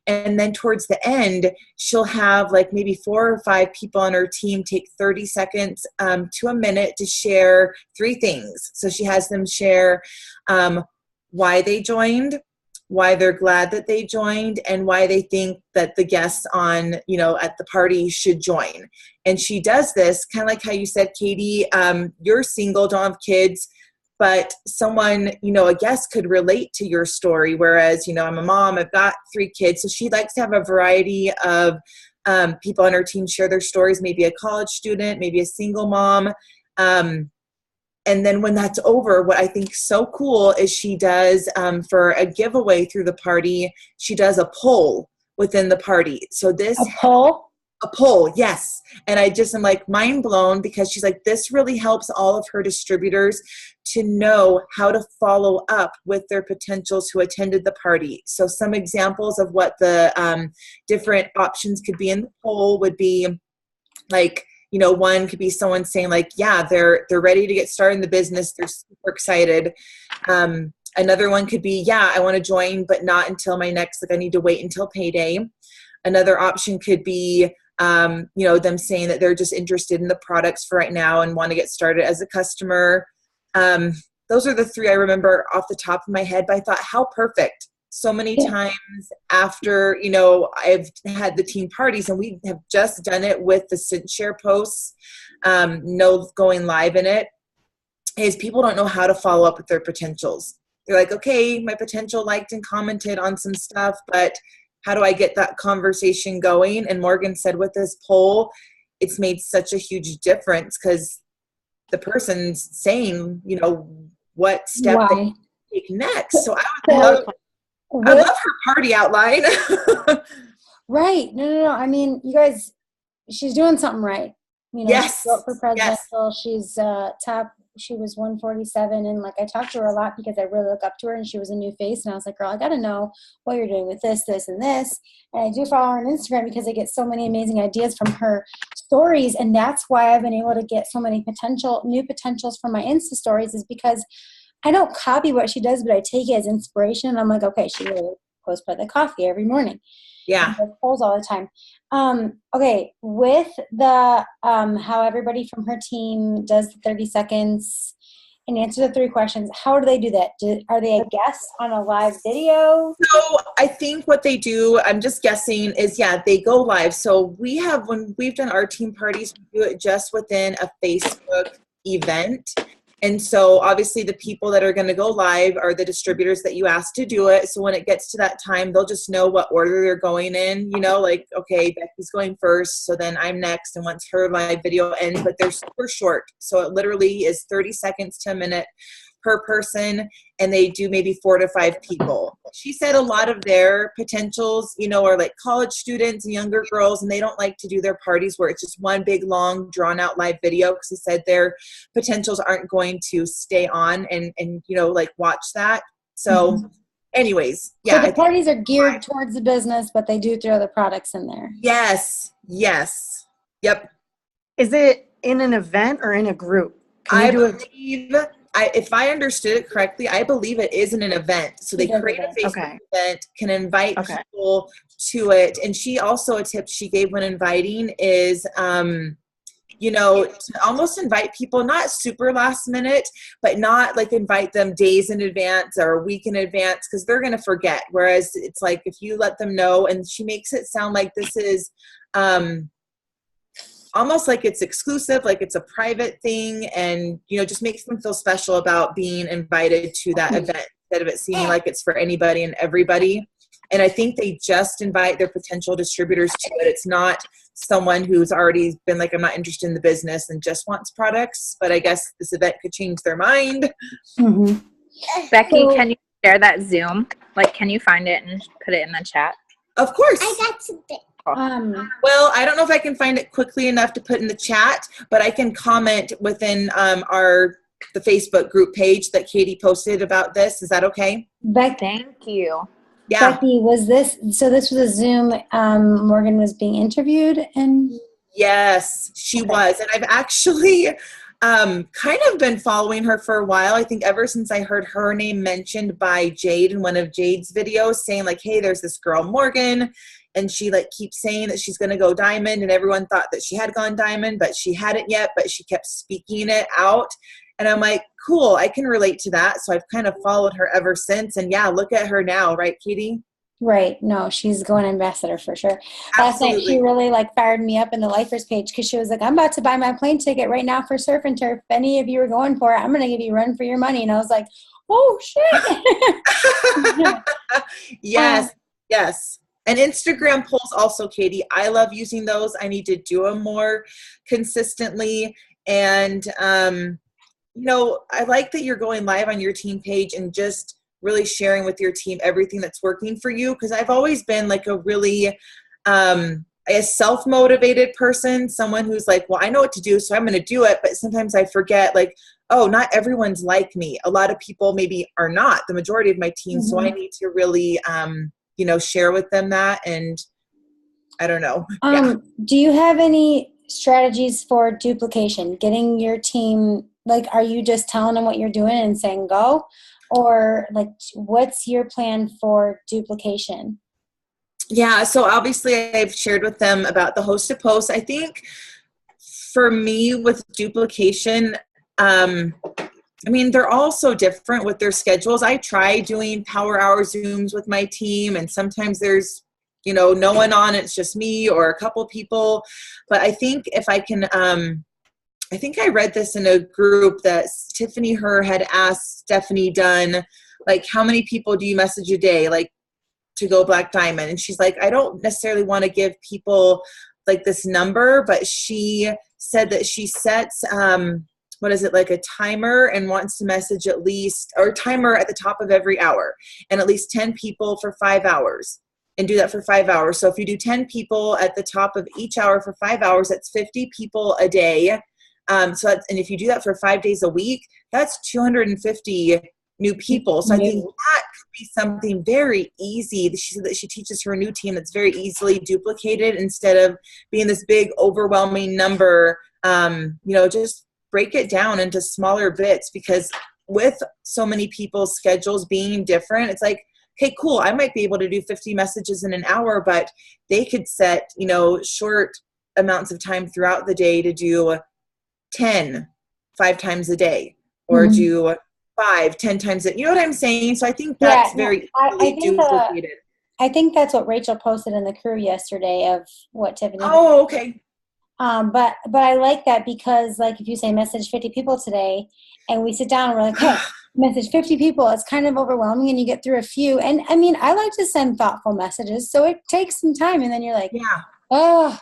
And then towards the end, she'll have like maybe 4 or 5 people on her team take 30 seconds to a minute to share 3 things. So she has them share why they joined, why they're glad that they joined, and why they think that the guests on, at the party should join. And she does this kind of like how you said, Katie, you're single, don't have kids, but someone, a guest could relate to your story. Whereas, I'm a mom, I've got 3 kids. So she likes to have a variety of people on her team share their stories, maybe a college student, maybe a single mom. And then when that's over, what I think is so cool is she does, for a giveaway through the party, she does a poll within the party. So this— A poll? A poll, yes. And I just am like mind blown, because she's like, this really helps all of her distributors to know how to follow up with their potentials who attended the party. So some examples of what the different options could be in the poll would be like, one could be someone saying like, yeah, they're ready to get started in the business. They're super excited. Another one could be, yeah, I want to join, but not until my next, like I need to wait until payday. Another option could be, them saying that they're just interested in the products for right now and want to get started as a customer. The those are the three I remember off the top of my head, but I thought how perfect. So many times after, you know, I've had the team parties and we have just done it with the Scent Share posts, no going live in it, is people don't know how to follow up with their potentials. They're like, okay, my potential liked and commented on some stuff, but how do I get that conversation going? And Morgan said with this poll, it's made such a huge difference because the person's saying, you know, what step they take next. So I love her party outline. Right. No. I mean, you guys, she's doing something right. You know, Yes. She's up for presidential. Yes. She's top. She was 147. And like, I talked to her a lot because I really look up to her and she was a new face. And I was like, girl, I got to know what you're doing with this, this, and this. And I do follow her on Instagram because I get so many amazing ideas from her stories. And that's why I've been able to get so many new potentials from my Insta stories, is because I don't copy what she does, but I take it as inspiration. And I'm like, okay, she really posts by the coffee every morning. Yeah. And polls all the time. Okay, with the how everybody from her team does the 30 seconds and answer the 3 questions, how do they do that? Are they a guest on a live video? So I think what they do, I'm just guessing, is they go live. So when we've done our team parties, we do it just within a Facebook event. And so obviously the people that are going to go live are the distributors that you asked to do it. So when it gets to that time, they'll just know what order they're going in, you know, like, okay, Becky's going first, so then I'm next. And once her live video ends, but they're super short. So it literally is 30 seconds to a minute per person, and they do maybe 4 to 5 people. She said a lot of their potentials, you know, are like college students and younger girls, and they don't like to do their parties where it's just one big, long, drawn-out live video, because he said their potentials aren't going to stay on and you know, like, watch that. So anyways, So the parties are geared towards the business, but they do throw the products in there. Yes. Yep. Is it in an event or in a group? If I understood it correctly, I believe it is in an event. So they create a Facebook event, can invite people to it. And she also, a tip she gave when inviting is, you know, to almost invite people, not super last minute, but not like invite them days in advance or a week in advance, because they're going to forget. Whereas it's like, if you let them know, and she makes it sound like this is, almost like it's exclusive, like it's a private thing, and, you know, just makes them feel special about being invited to that event instead of it seeming like it's for anybody and everybody. And I think they just invite their potential distributors to it. It's not someone who's already been like, I'm not interested in the business and just wants products, but I guess this event could change their mind. Mm-hmm. Becky, can you share that Zoom? Like, can you find it and put it in the chat? Of course. I got something. Well, I don't know if I can find it quickly enough to put in the chat, but I can comment within the Facebook group page that Katie posted about this. Is that okay? Thank you. Yeah. Becky, this was a Zoom, Morgan was being interviewed in? Yes, she was. And I've actually kind of been following her for a while. I think ever since I heard her name mentioned by Jade in one of Jade's videos, saying like, hey, there's this girl Morgan, and she like keeps saying that she's going to go diamond, and everyone thought that she had gone diamond, but she hadn't yet, but she kept speaking it out. And I'm like, cool, I can relate to that. So I've kind of followed her ever since. And yeah, look at her now, right, Katie? Right. No, she's going ambassador for sure. Absolutely. Last night she really like fired me up in the Lifers page, because she was like, I'm about to buy my plane ticket right now for Surf and Turf. If any of you are going for it, I'm going to give you a run for your money. And I was like, oh shit. Yes. And Instagram polls also, Katie. I love using those. I need to do them more consistently. And, you know, I like that you're going live on your team page and just really sharing with your team everything that's working for you. Because I've always been like a really a self-motivated person, someone who's like, well, I know what to do, so I'm going to do it. But sometimes I forget, like, oh, not everyone's like me. A lot of people maybe are not, the majority of my team. Mm-hmm. So I need to really, you know, share with them that. And I don't know. Do you have any strategies for duplication, getting your team, like, are you just telling them what you're doing and saying go? Or like, what's your plan for duplication? Yeah, so obviously I've shared with them about the host to post. I think for me with duplication, I mean, they're all so different with their schedules. I try doing power hour Zooms with my team, and sometimes there's, no one on, it's just me or a couple people. But I think if I can, I think I read this in a group that Tiffany Herr had asked Stephanie Dunn, like, how many people do you message a day, like, to go Black Diamond? And she's like, I don't necessarily want to give people like this number, but she said that she sets, like a timer and wants to message at least, or timer at the top of every hour, and at least 10 people for 5 hours, and do that for 5 hours. So if you do 10 people at the top of each hour for 5 hours, that's 50 people a day. And if you do that for 5 days a week, that's 250 new people. So I think that could be something very easy. She said that she teaches her new team that's very easily duplicated instead of being this big, overwhelming number. Just break it down into smaller bits, because with so many people's schedules being different, it's like, okay, cool, I might be able to do 50 messages in an hour, but they could set, short amounts of time throughout the day to do 10 5 times a day, or do 5 10 times a, you know what I'm saying? So I think that's very easily duplicated. I think that's what Rachel posted in the crew yesterday of what Tiffany. Oh, okay. But I like that, because like if you say message 50 people today, and we sit down and we're like, hey, message 50 people, it's kind of overwhelming, and you get through a few. And I mean, I like to send thoughtful messages, so it takes some time, and then you're like, oh.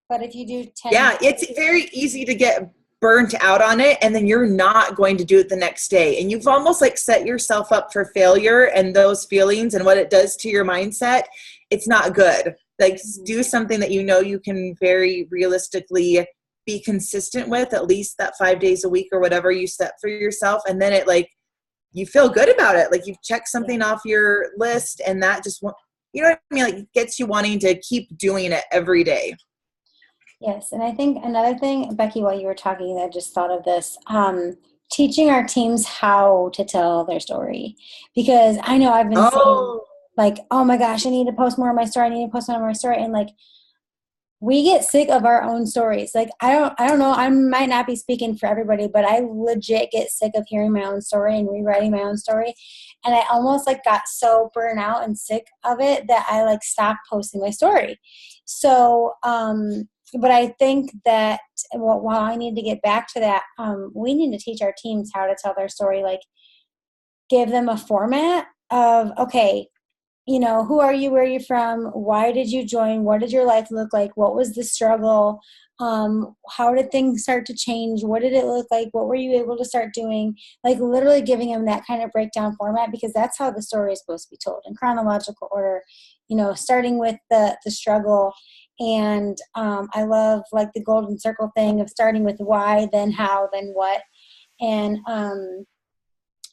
But if you do 10, it's very easy to get burnt out on it, and then you're not going to do it the next day, and you've almost like set yourself up for failure, and those feelings and what it does to your mindset, it's not good. Like, do something that you can very realistically be consistent with, at least that 5 days a week or whatever you set for yourself, and then it, like, you feel good about it, like you've checked something off your list, and that just, you know what I mean, like, gets you wanting to keep doing it every day. Yes, and I think another thing, Becky, while you were talking, I just thought of this, teaching our teams how to tell their story. Because I know I've been saying, like, oh my gosh, I need to post more of my story, I need to post more of my story. And like, we get sick of our own stories. Like, I don't know, I might not be speaking for everybody, but I legit get sick of hearing my own story and rewriting my own story. And I almost like got so burnt out and sick of it that I like stopped posting my story. So, but I think that while I need to get back to that, we need to teach our teams how to tell their story, like give them a format of, okay, who are you, where are you from, why did you join, what did your life look like, what was the struggle, how did things start to change, what did it look like, what were you able to start doing, like literally giving them that kind of breakdown format, because that's how the story is supposed to be told, in chronological order, starting with the struggle. And I love like the golden circle thing of starting with why, then how, then what. And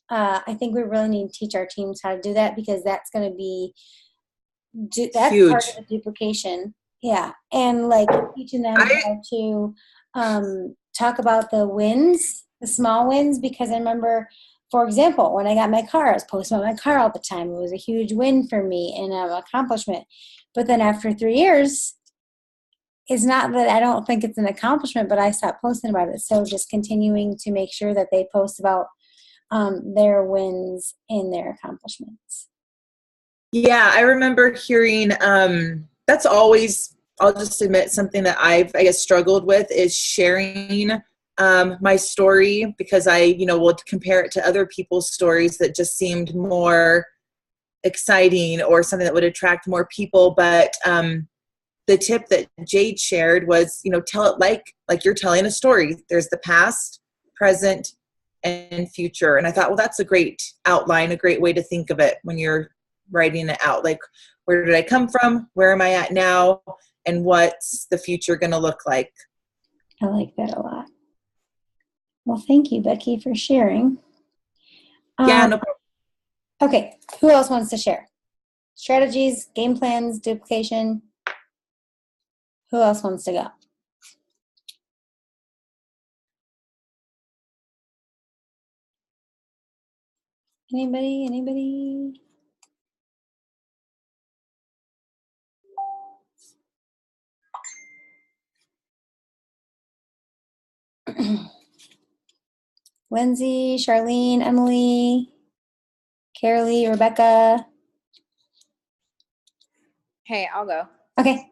I think we really need to teach our teams how to do that, because that's going to be that's huge. Part of the duplication. Yeah, and like teaching them how to talk about the wins, the small wins, because I remember, for example, when I got my car, I was posting about my car all the time. It was a huge win for me and an accomplishment. But then after 3 years, it's not that I don't think it's an accomplishment, but I stopped posting about it. So just continuing to make sure that they post about their wins and their accomplishments. Yeah, I remember hearing, that's always, I'll just admit, something that I've, I guess, struggled with is sharing my story, because I, will compare it to other people's stories that just seemed more exciting or something that would attract more people. But the tip that Jade shared was, tell it like you're telling a story. There's the past, present, and future. And I thought, well, that's a great outline, a great way to think of it when you're writing it out. Like, where did I come from? Where am I at now? And what's the future going to look like? I like that a lot. Well, thank you, Becky, for sharing. Yeah, no problem. Okay, who else wants to share? Strategies, game plans, duplication. Who else wants to go? Anybody? Lindsay, Charlene, Emily, Carolee, Rebecca. Hey, I'll go. Okay.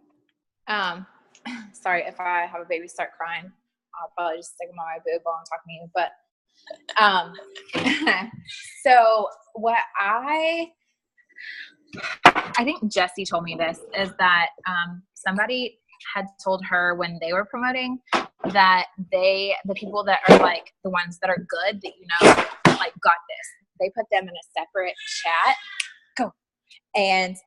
Sorry if I have a baby start crying. I'll probably just stick them on my boob while I'm talking to you. But so what I think Jessie told me this is that somebody had told her when they were promoting that the people that are like the ones that are good that like got this, they put them in a separate chat. Go. And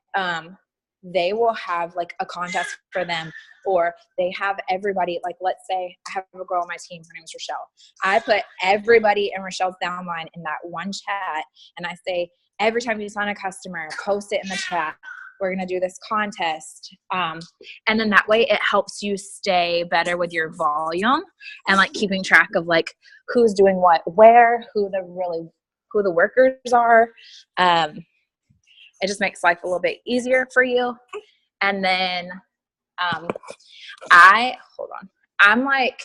they will have like a contest for them, or they have everybody, like let's say I have a girl on my team, her name is Rochelle. I put everybody in Rochelle's downline in that one chat, and I say, every time you sign a customer, post it in the chat. We're going to do this contest. And then that way it helps you stay better with your volume and like keeping track of like who's doing what, where, who the workers are. It just makes life a little bit easier for you. And then I'm like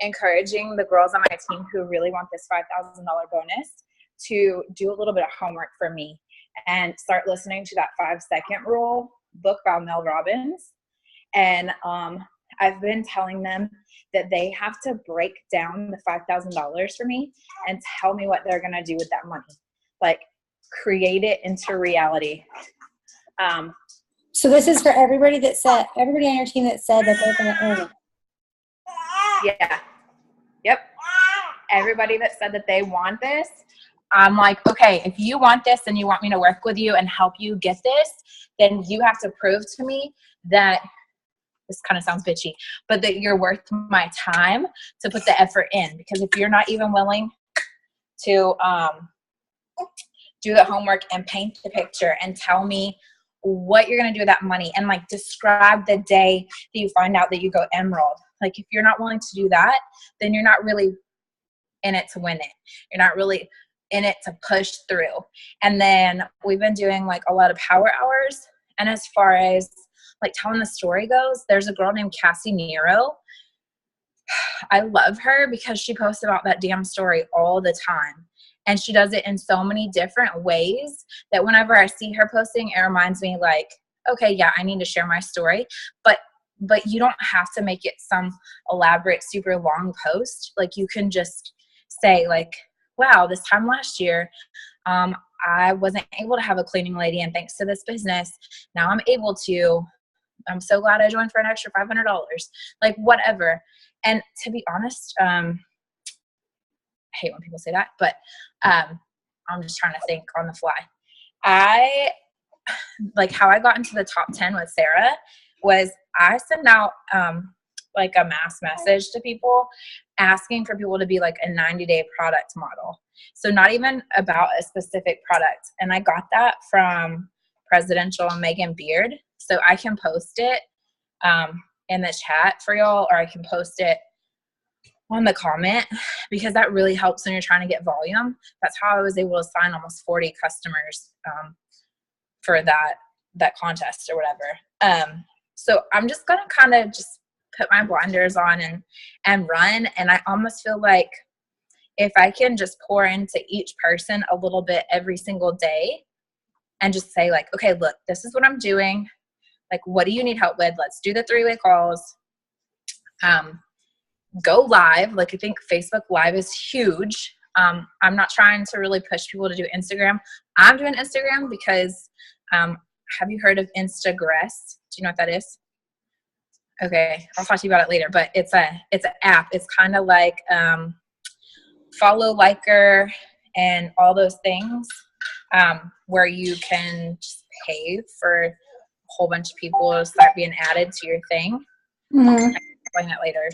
encouraging the girls on my team who really want this $5,000 bonus to do a little bit of homework for me and start listening to that 5-second rule book by Mel Robbins. And I've been telling them that they have to break down the $5,000 for me and tell me what they're going to do with that money. Like, create it into reality. So this is for everybody on your team that said that they're going to earn it. Yeah. Yep. Everybody that said that they want this, I'm like, okay, if you want this and you want me to work with you and help you get this, then you have to prove to me that, this kind of sounds bitchy, but that you're worth my time to put the effort in. Because if you're not even willing to do the homework and paint the picture and tell me what you're going to do with that money and like describe the day that you find out that you go emerald. Like if you're not willing to do that, then you're not really in it to win it. You're not really in it to push through. And then we've been doing like a lot of power hours. And as far as like telling the story goes, there's a girl named Cassie Nero. I love her because she posts about that damn story all the time. And she does it in so many different ways that whenever I see her posting, it reminds me like, okay, yeah, I need to share my story. But you don't have to make it some elaborate, super long post. Like you can just say like, wow, this time last year, I wasn't able to have a cleaning lady. And thanks to this business, now I'm able to. I'm so glad I joined for an extra $500. Like whatever. And to be honest, I hate when people say that, but I'm just trying to think on the fly. Like how I got into the top 10 with Sarah was I sent out like a mass message to people asking for people to be like a 90-day product model. So not even about a specific product. And I got that from Presidential Megan Beard. So I can post it in the chat for y'all, or I can post it on the comment, because that really helps when you're trying to get volume. That's how I was able to sign almost 40 customers for that contest or whatever. So I'm just going to kind of just put my blinders on and run. And I almost feel like if I can just pour into each person a little bit every single day and just say like, okay, look, this is what I'm doing. Like, what do you need help with? Let's do the 3-way calls. Go live. Like, I think Facebook Live is huge. I'm not trying to really push people to do Instagram. I'm doing Instagram because have you heard of Instagress? Do you know what that is? Okay, I'll talk to you about it later. But it's an app. It's kind of like Follow, Liker, and all those things, where you can just pay for a whole bunch of people to start being added to your thing. Mm-hmm. I'll explain that later.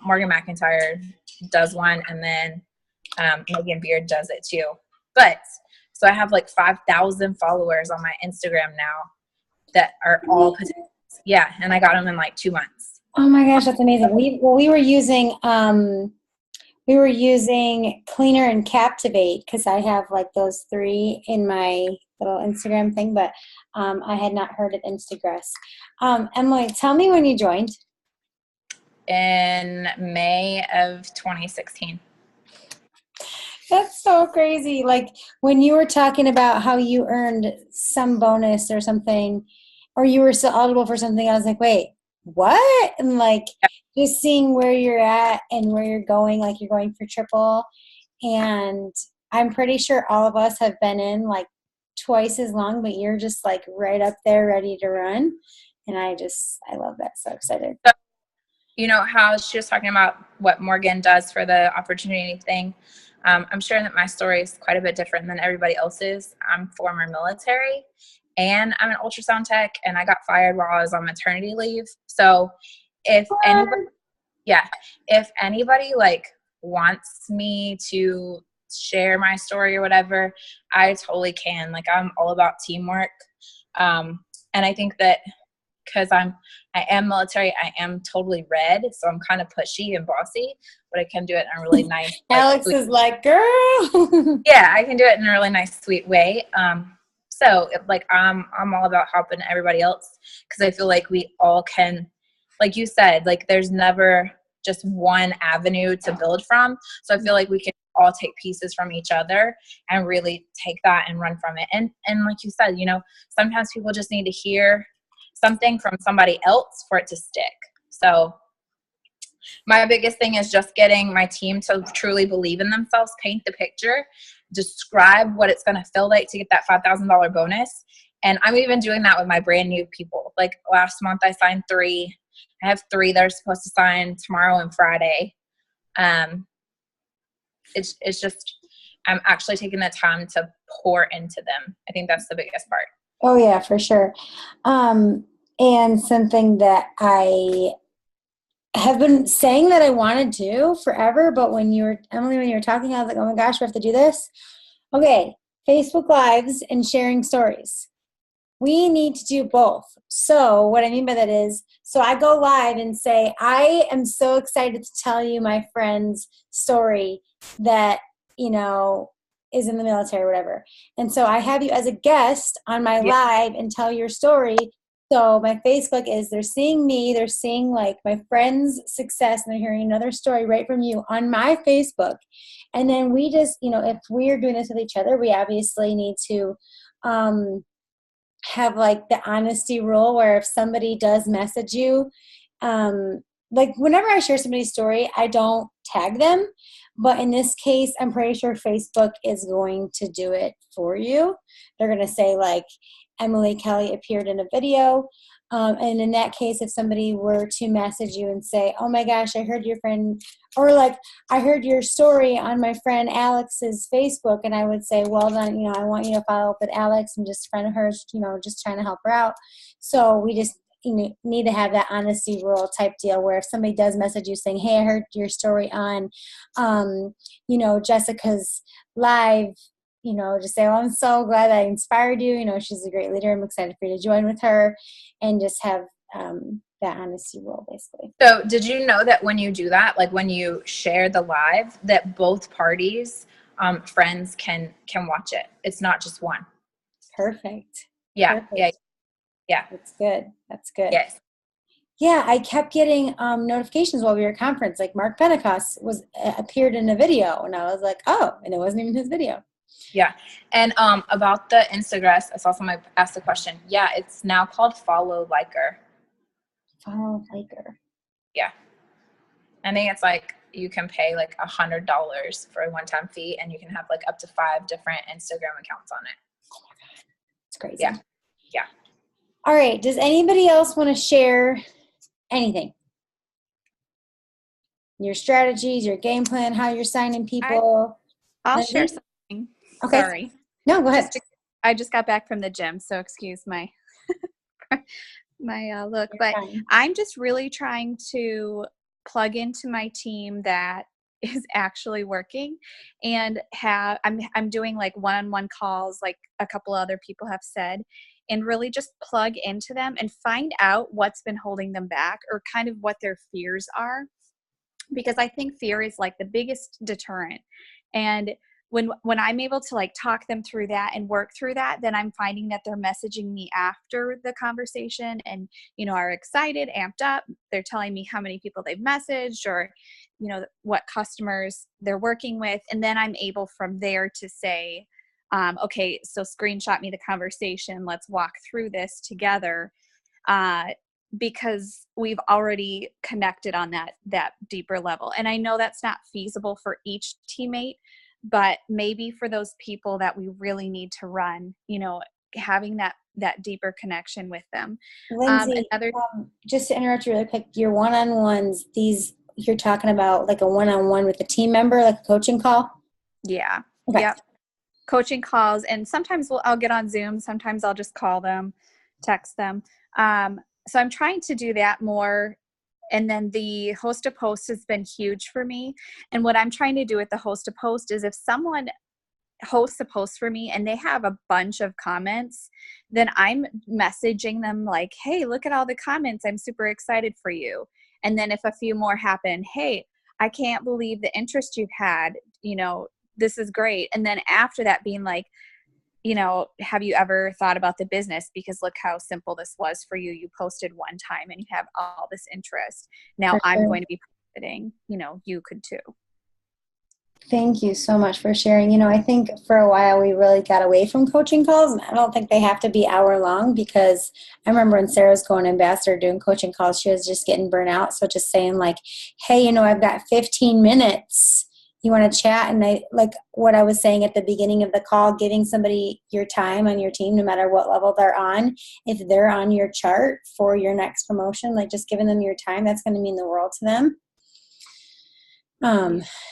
Morgan McIntyre does one, and then Megan Beard does it too. But so I have like 5,000 followers on my Instagram now that are all potentials. Yeah, and I got them in like 2 months. Oh my gosh, that's amazing. We were using Cleaner and Captivate because I have like those 3 in my little Instagram thing, but I had not heard of Instagress. Emily, tell me when you joined. In May of 2016. That's so crazy. Like when you were talking about how you earned some bonus or something, or you were still eligible for something, I was like, wait, what? And like just seeing where you're at and where you're going, like you're going for triple. And I'm pretty sure all of us have been in like twice as long, but you're just like right up there ready to run. And I love that. So excited. You know how she was talking about what Morgan does for the opportunity thing. I'm sure that my story is quite a bit different than everybody else's. I'm former military and I'm an ultrasound tech, and I got fired while I was on maternity leave. So if anybody, if anybody like wants me to share my story or whatever, I totally can. Like I'm all about teamwork. And I think that because I am military, I am totally red, so I'm kind of pushy and bossy, but I can do it in a really nice. Alex is like, girl. Yeah, I can do it in a really nice, sweet way. So like I'm all about helping everybody else because I feel like we all can, like you said, like there's never just one avenue to build from. So I feel like we can all take pieces from each other and really take that and run from it. And like you said, you know, sometimes people just need to hear something from somebody else for it to stick. So my biggest thing is just getting my team to truly believe in themselves, paint the picture, describe what it's going to feel like to get that $5,000 bonus. And I'm even doing that with my brand new people. Like last month I signed 3. I have 3 that are supposed to sign tomorrow and Friday. It's just, I'm actually taking the time to pour into them. I think that's the biggest part. Oh yeah, for sure. And something that I have been saying that I want to do forever, but when you were, Emily, when you were talking, I was like, oh my gosh, we have to do this. Okay, Facebook Lives and sharing stories. We need to do both. So what I mean by that is, so I go live and say, I am so excited to tell you my friend's story that, you know, is in the military or whatever. And so I have you as a guest on my live and tell your story. So my Facebook is, they're seeing me, they're seeing like my friend's success, and they're hearing another story right from you on my Facebook. And then we just, you know, if we're doing this with each other, we obviously need to have like the honesty rule where if somebody does message you, like whenever I share somebody's story, I don't tag them. But in this case, I'm pretty sure Facebook is going to do it for you. They're going to say like, Emily Kelly appeared in a video. And in that case, if somebody were to message you and say, oh my gosh, I heard your friend, or like, I heard your story on my friend Alex's Facebook, and I would say, well then, you know, I want you to follow up with Alex. I'm just a friend of hers, you know, just trying to help her out. So we just, you know, need to have that honesty rule type deal where if somebody does message you saying, hey, I heard your story on, you know, Jessica's live, you know, just say, well, I'm so glad I inspired you. You know, she's a great leader. I'm excited for you to join with her, and just have that honesty rule basically. So did you know that when you do that, like when you share the live, that both parties, friends can watch it? It's not just one. Perfect. Yeah. Perfect. Yeah. That's good. That's good. Yes. Yeah, I kept getting notifications while we were at conference. Like Mark Pentecost appeared in a video, and I was like, oh, and it wasn't even his video. Yeah. And about the Instagram, I saw somebody ask the question. Yeah, it's now called Follow Liker. Follow Liker. Yeah. I think it's like you can pay like $100 for a one-time fee, and you can have like up to 5 different Instagram accounts on it. Oh my God. It's crazy. Yeah. Yeah. All right. Does anybody else want to share anything? Your strategies, your game plan, how you're signing people? I'll share something. Okay. Sorry. No, go ahead. I just got back from the gym, so excuse my my look. You're But fine. I'm just really trying to plug into my team that is actually working, and I'm doing like one-on-one calls, like a couple other people have said, and really just plug into them and find out what's been holding them back or kind of what their fears are, because I think fear is like the biggest deterrent. And when I'm able to like talk them through that and work through that, then I'm finding that they're messaging me after the conversation and, you know, are excited, amped up. They're telling me how many people they've messaged or, you know, what customers they're working with. And then I'm able from there to say, okay, so screenshot me the conversation. Let's walk through this together. Because we've already connected on that deeper level. And I know that's not feasible for each teammate, but maybe for those people that we really need to run, you know, having that deeper connection with them. Lindsay, just to interrupt you really quick, your one-on-ones, these you're talking about like a one-on-one with a team member, like a coaching call? Yeah. Okay. Yep. Coaching calls. And sometimes I'll get on Zoom. Sometimes I'll just call them, text them. So I'm trying to do that more. And then the host to post has been huge for me. And what I'm trying to do with the host to post is if someone hosts a post for me and they have a bunch of comments, then I'm messaging them like, hey, look at all the comments. I'm super excited for you. And then if a few more happen, hey, I can't believe the interest you've had, you know, this is great. And then after that being like, you know, have you ever thought about the business? Because look how simple this was for you. You posted one time and you have all this interest. Now I'm going to be profiting, you know, you could too. Thank you so much for sharing. You know, I think for a while we really got away from coaching calls. And I don't think they have to be hour long because I remember when Sarah was going ambassador doing coaching calls, she was just getting burnt out. So just saying like, hey, you know, I've got 15 minutes. You want to chat? And I like what I was saying at the beginning of the call, giving somebody your time on your team, no matter what level they're on. If they're on your chart for your next promotion, like just giving them your time, that's going to mean the world to them.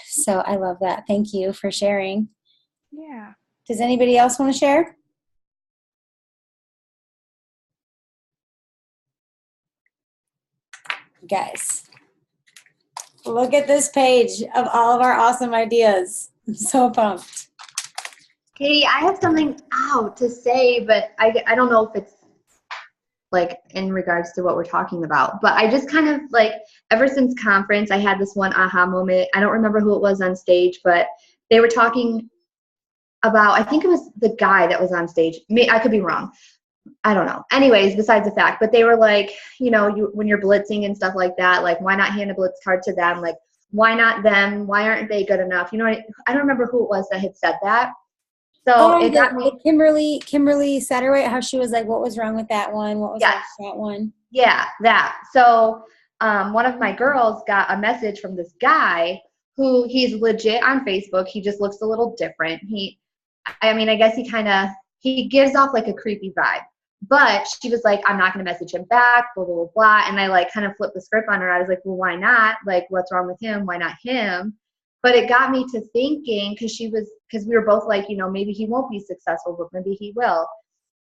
So I love that. Thank you for sharing. Yeah. Does anybody else want to share? Guys, look at this page of all of our awesome ideas. I'm so pumped. Katie, I have something to say, but I don't know if it's like in regards to what we're talking about, but I just kind of like ever since conference, I had this one aha moment. I don't remember who it was on stage, but they were talking about, I think it was the guy that was on stage. I could be wrong. I don't know. Anyways, besides the fact, but they were like, you know, when you're blitzing and stuff like that, like why not hand a blitz card to them? Like, why not them? Why aren't they good enough? You know, I don't remember who it was that had said that. So it got me. Kimberly Satterwhite, how she was like, what was wrong with that one? What was wrong with that one? Yeah, that. So one of my girls got a message from this guy who he's legit on Facebook. He just looks a little different. I guess he gives off like a creepy vibe. But she was like, I'm not going to message him back, blah, blah, blah, blah. And I like kind of flipped the script on her. I was like, well, why not? Like, what's wrong with him? Why not him? But it got me to thinking because we were both like, you know, maybe he won't be successful, but maybe he will.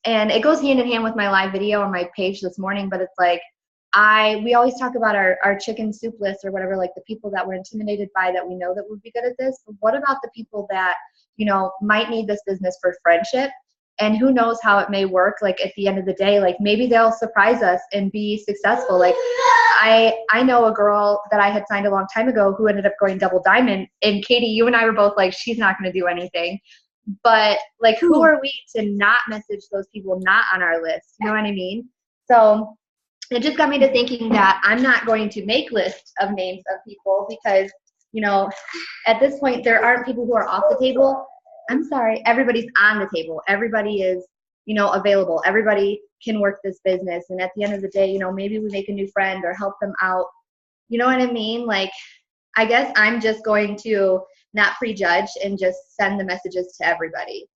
And it goes hand in hand with my live video on my page this morning. But it's like, we always talk about our chicken soup list or whatever, like the people that we're intimidated by that we know that would be good at this. But what about the people that, you know, might need this business for friendship? And who knows how it may work, like at the end of the day, like maybe they'll surprise us and be successful. Like I know a girl that I had signed a long time ago who ended up going double diamond. And Katie, you and I were both like, she's not going to do anything. But like, who are we to not message those people not on our list? You know what I mean? So it just got me to thinking that I'm not going to make lists of names of people because, you know, at this point, there aren't people who are off the table. I'm sorry, everybody's on the table. Everybody is, you know, available. Everybody can work this business. And at the end of the day, you know, maybe we make a new friend or help them out. You know what I mean? Like, I guess I'm just going to not prejudge and just send the messages to everybody.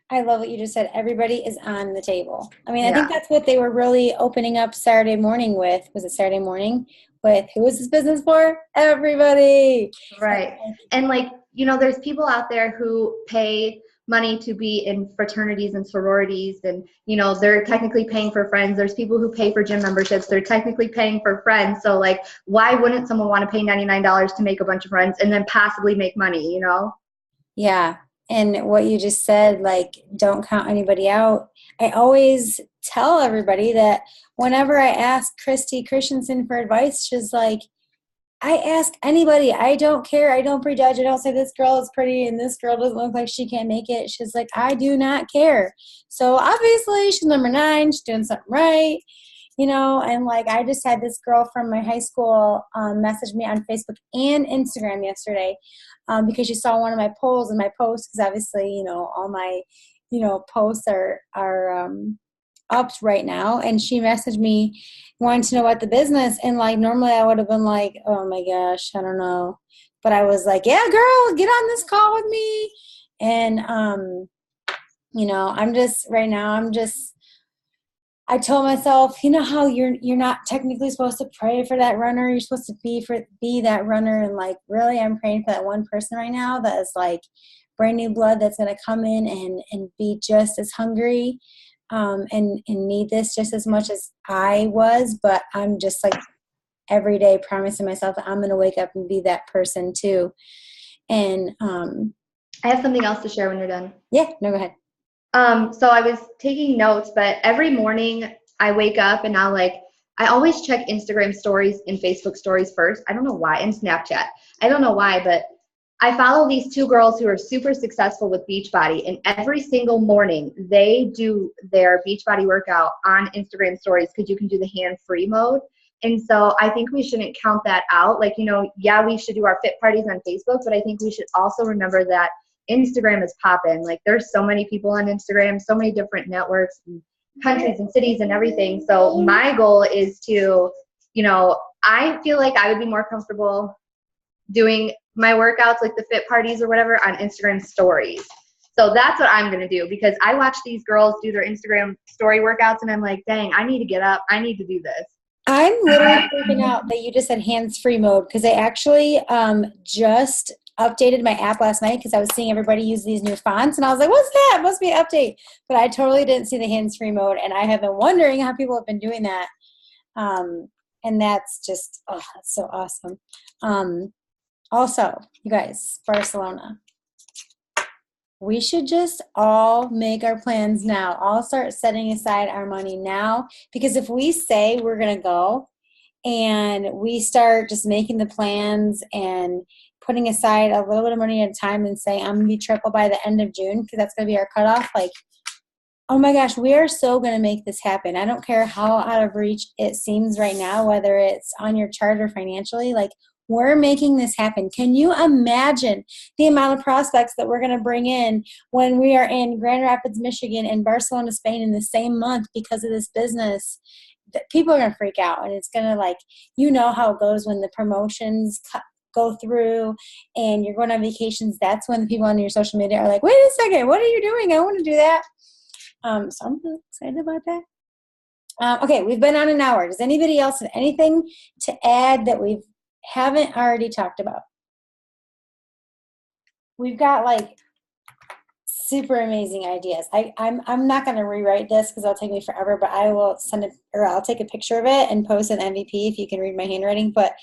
I love what you just said. Everybody is on the table. I mean, I think that's what they were really opening up Saturday morning with. Was it Saturday morning? With who is this business for? Everybody. Right. And like, you know, there's people out there who pay money to be in fraternities and sororities and, you know, they're technically paying for friends. There's people who pay for gym memberships. They're technically paying for friends. So like, why wouldn't someone want to pay $99 to make a bunch of friends and then possibly make money, you know? Yeah. And what you just said, like, don't count anybody out. I always tell everybody that whenever I ask Christy Christensen for advice, she's like, I ask anybody. I don't care. I don't prejudge. I don't say this girl is pretty and this girl doesn't look like she can't make it. She's like, I do not care. So obviously she's number 9. She's doing something right, and like I just had this girl from my high school message me on Facebook and Instagram yesterday because she saw one of my polls and my posts because obviously, all my, posts are up right now, and she messaged me wanting to know about the business, and like normally I would have been like, oh my gosh, I don't know, but I was like, yeah girl, get on this call with me. And I told myself, how you're not technically supposed to pray for that runner, you're supposed to be that runner, and like really I'm praying for that one person right now that is like brand new blood that's going to come in and be just as hungry and need this just as much as I was. But I'm just like every day promising myself that I'm going to wake up and be that person too. And I have something else to share when you're done. Yeah, no, go ahead. So I was taking notes, but every morning I wake up and I always check Instagram stories and Facebook stories first. I don't know why, and Snapchat. I don't know why, but I follow these 2 girls who are super successful with Beachbody, and every single morning they do their Beachbody workout on Instagram stories because you can do the hands-free mode. And so I think we shouldn't count that out. Like, yeah, we should do our fit parties on Facebook, but I think we should also remember that Instagram is popping. Like, there's so many people on Instagram, so many different networks and countries and cities and everything. So my goal is to, I feel like I would be more comfortable doing my workouts, like the fit parties or whatever, on Instagram stories. So that's what I'm going to do, because I watch these girls do their Instagram story workouts and I'm like, dang, I need to get up. I need to do this. I'm literally freaking out that you just said hands-free mode, because I actually just updated my app last night because I was seeing everybody use these new fonts, and I was like, what's that? It must be an update. But I totally didn't see the hands-free mode, and I have been wondering how people have been doing that. And that's just, that's so awesome. Also, you guys, Barcelona. We should just all make our plans now. All start setting aside our money now, because if we say we're going to go and we start just making the plans and putting aside a little bit of money at a time and saying I'm going to be triple by the end of June because that's going to be our cutoff, like, oh my gosh, we are so going to make this happen. I don't care how out of reach it seems right now, whether it's on your chart or financially, like, we're making this happen. Can you imagine the amount of prospects that we're going to bring in when we are in Grand Rapids, Michigan and Barcelona, Spain in the same month because of this business? People are going to freak out, and it's going to, like, how it goes when the promotions go through and you're going on vacations. That's when the people on your social media are like, wait a second, what are you doing? I want to do that. So I'm really excited about that. Okay, we've been on an hour. Does anybody else have anything to add that we haven't already talked about? We've got like super amazing ideas. I'm not going to rewrite this because it'll take me forever, but I will send it, or I'll take a picture of it and post an MVP if you can read my handwriting. But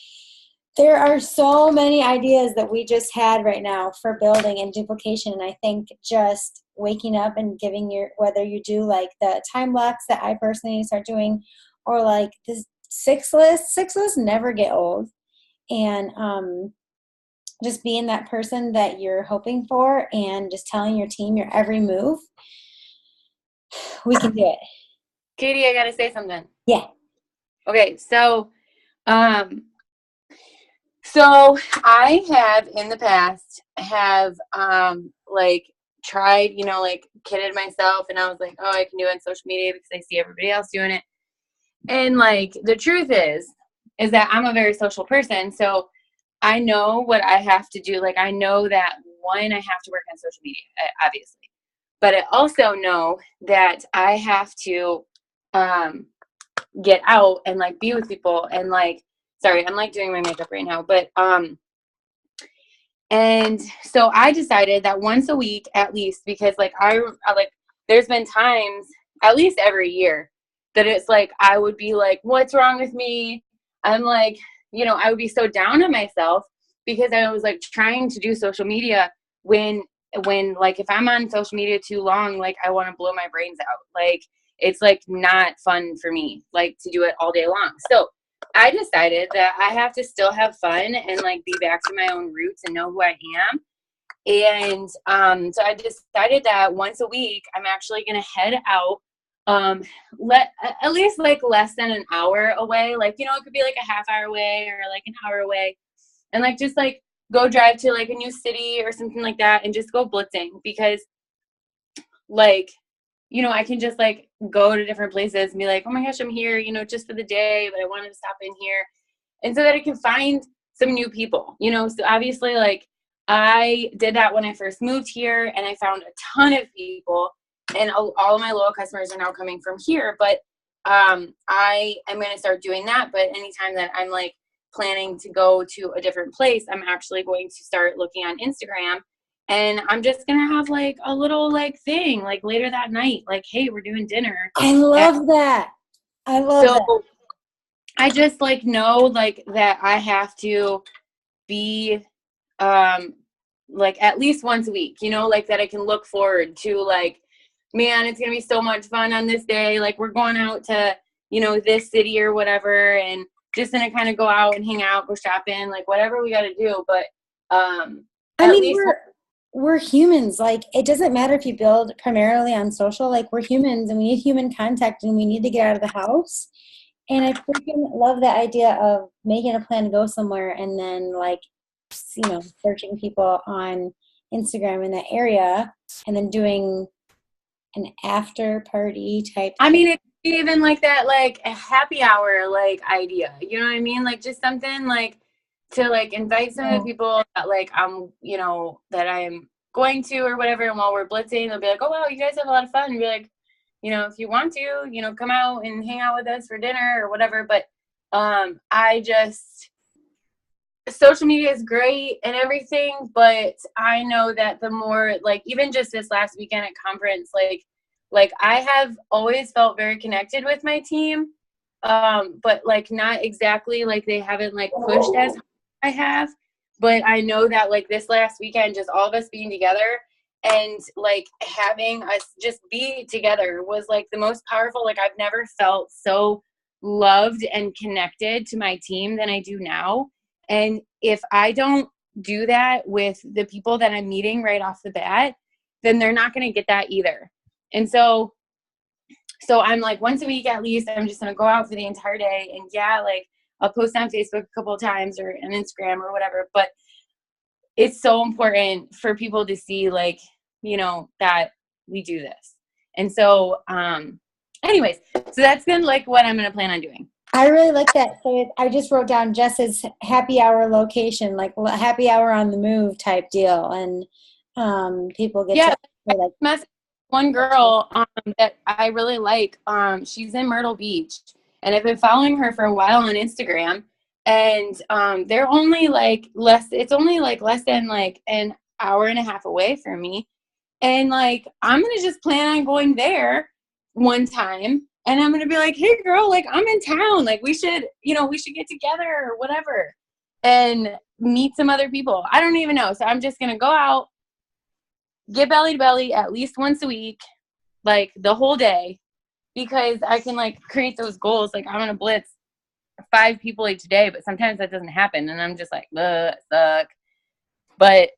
there are so many ideas that we just had right now for building and duplication. And I think just waking up and giving whether you do like the time blocks that I personally need to start doing, or like this 6 lists never get old. And just being that person that you're hoping for and just telling your team your every move, we can do it. Katie, I got to say something. Yeah. Okay, so I have in the past like tried, like kidded myself, and I was like, oh, I can do it on social media because I see everybody else doing it. And like the truth is that I'm a very social person, so I know what I have to do. Like, I know that, one, I have to work on social media, obviously. But I also know that I have to get out and, like, be with people. And, like, sorry, I'm, like, doing my makeup right now. But, and so I decided that once a week at least, because, like, I there's been times, at least every year, that it's, like, I would be, like, what's wrong with me? I'm, like, I would be so down on myself because I was like trying to do social media when like if I'm on social media too long, like I want to blow my brains out. Like it's like not fun for me, like to do it all day long. So I decided that I have to still have fun and like be back to my own roots and know who I am. And so I decided that once a week, I'm actually going to head out, at least like less than an hour away. Like, you know, it could be like a half hour away or like an hour away, and like just like go drive to like a new city or something like that and just go blitzing, because like, you know, I can just like go to different places and be like, oh my gosh, I'm here, you know, just for the day, but I wanted to stop in here. And so that I can find some new people, you know. So obviously, like, I did that when I first moved here, and I found a ton of people, and all of my loyal customers are now coming from here. But I am going to start doing that. But anytime that I'm like planning to go to a different place, I'm actually going to start looking on Instagram, and I'm just going to have like a little like thing like later that night, like, hey, we're doing dinner. I love that. I love that. I just like know like that I have to be like at least once a week, you know, like that I can look forward to, like, man, it's gonna be so much fun on this day, like we're going out to, you know, this city or whatever, and just gonna kind of go out and hang out, go shopping, like whatever we gotta do. But I mean, we're humans. Like, it doesn't matter if you build primarily on social, like we're humans and we need human contact and we need to get out of the house. And I freaking love the idea of making a plan to go somewhere and then, like, you know, searching people on Instagram in that area and then doing an after party type. I mean, it's even like that, like a happy hour, like idea, you know what I mean? Like just something like to like invite some of the people that like you know, that I'm going to or whatever. And while we're blitzing, they'll be like, oh wow, you guys have a lot of fun. And be like, you know, if you want to, you know, come out and hang out with us for dinner or whatever. But social media is great and everything, but I know that the more, like, even just this last weekend at conference, like I have always felt very connected with my team, but like not exactly, like they haven't like pushed as hard as I have. But I know that like this last weekend, just all of us being together and like having us just be together was like the most powerful. Like I've never felt so loved and connected to my team than I do now. And if I don't do that with the people that I'm meeting right off the bat, then they're not going to get that either. And so I'm like, once a week at least, I'm just going to go out for the entire day. And yeah, like I'll post on Facebook a couple of times or on Instagram or whatever. But it's so important for people to see, like, you know, that we do this. And so, anyways, so that's been like what I'm going to plan on doing. I really like that. So I just wrote down Jess's happy hour location, like happy hour on the move type deal. And people get to like one girl that I really like. She's in Myrtle Beach, and I've been following her for a while on Instagram. And they're only like it's only like less than like an hour and a half away from me. And like, I'm going to just plan on going there one time. And I'm going to be like, hey girl, like I'm in town. Like we should get together or whatever and meet some other people. I don't even know. So I'm just going to go out, get belly to belly at least once a week, like the whole day, because I can like create those goals. Like I'm going to blitz 5 people each day, but sometimes that doesn't happen. And I'm just like, suck. But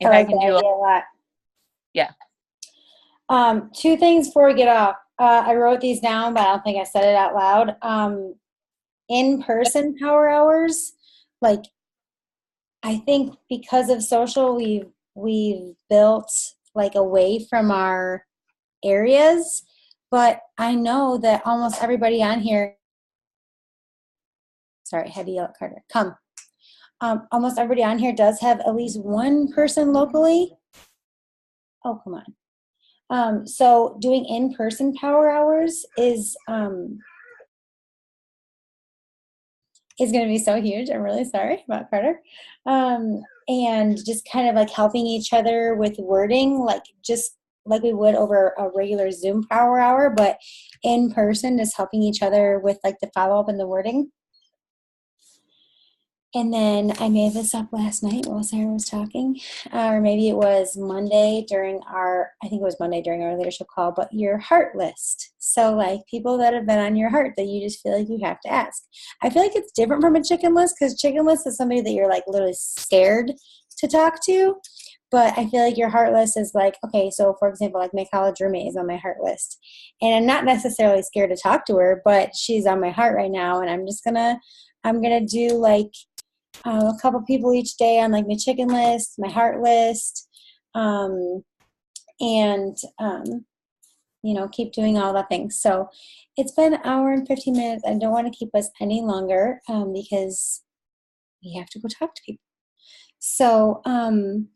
if I can do it. Yeah. 2 things before we get off. I wrote these down, but I don't think I said it out loud. In-person power hours. Like, I think because of social, we've built like away from our areas, but I know that almost everybody on here. Sorry, I had to yell at Carter. Come. Almost everybody on here does have at least one person locally. Oh, come on. So doing in-person power hours is going to be so huge. I'm really sorry about Carter. And just kind of like helping each other with wording, like just like we would over a regular Zoom power hour, but in person, just helping each other with like the follow-up and the wording. And then I made this up last night while Sarah was talking, or maybe it was Monday during our leadership call, but your heart list. So like people that have been on your heart that you just feel like you have to ask. I feel like it's different from a chicken list because chicken list is somebody that you're like literally scared to talk to. But I feel like your heart list is like, okay, so for example, like my college roommate is on my heart list. And I'm not necessarily scared to talk to her, but she's on my heart right now. And I'm going to do like, a couple people each day on like my chicken list, my heart list, and keep doing all the things. So it's been an hour and 15 minutes. I don't want to keep us any longer because we have to go talk to people. So, all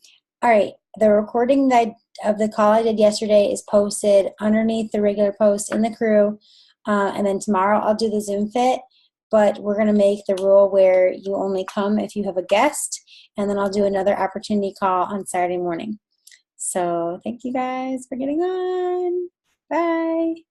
right, the recording of the call I did yesterday is posted underneath the regular post in the crew, and then tomorrow I'll do the Zoom Fit. But we're going to make the rule where you only come if you have a guest, and then I'll do another opportunity call on Saturday morning. So thank you guys for getting on. Bye.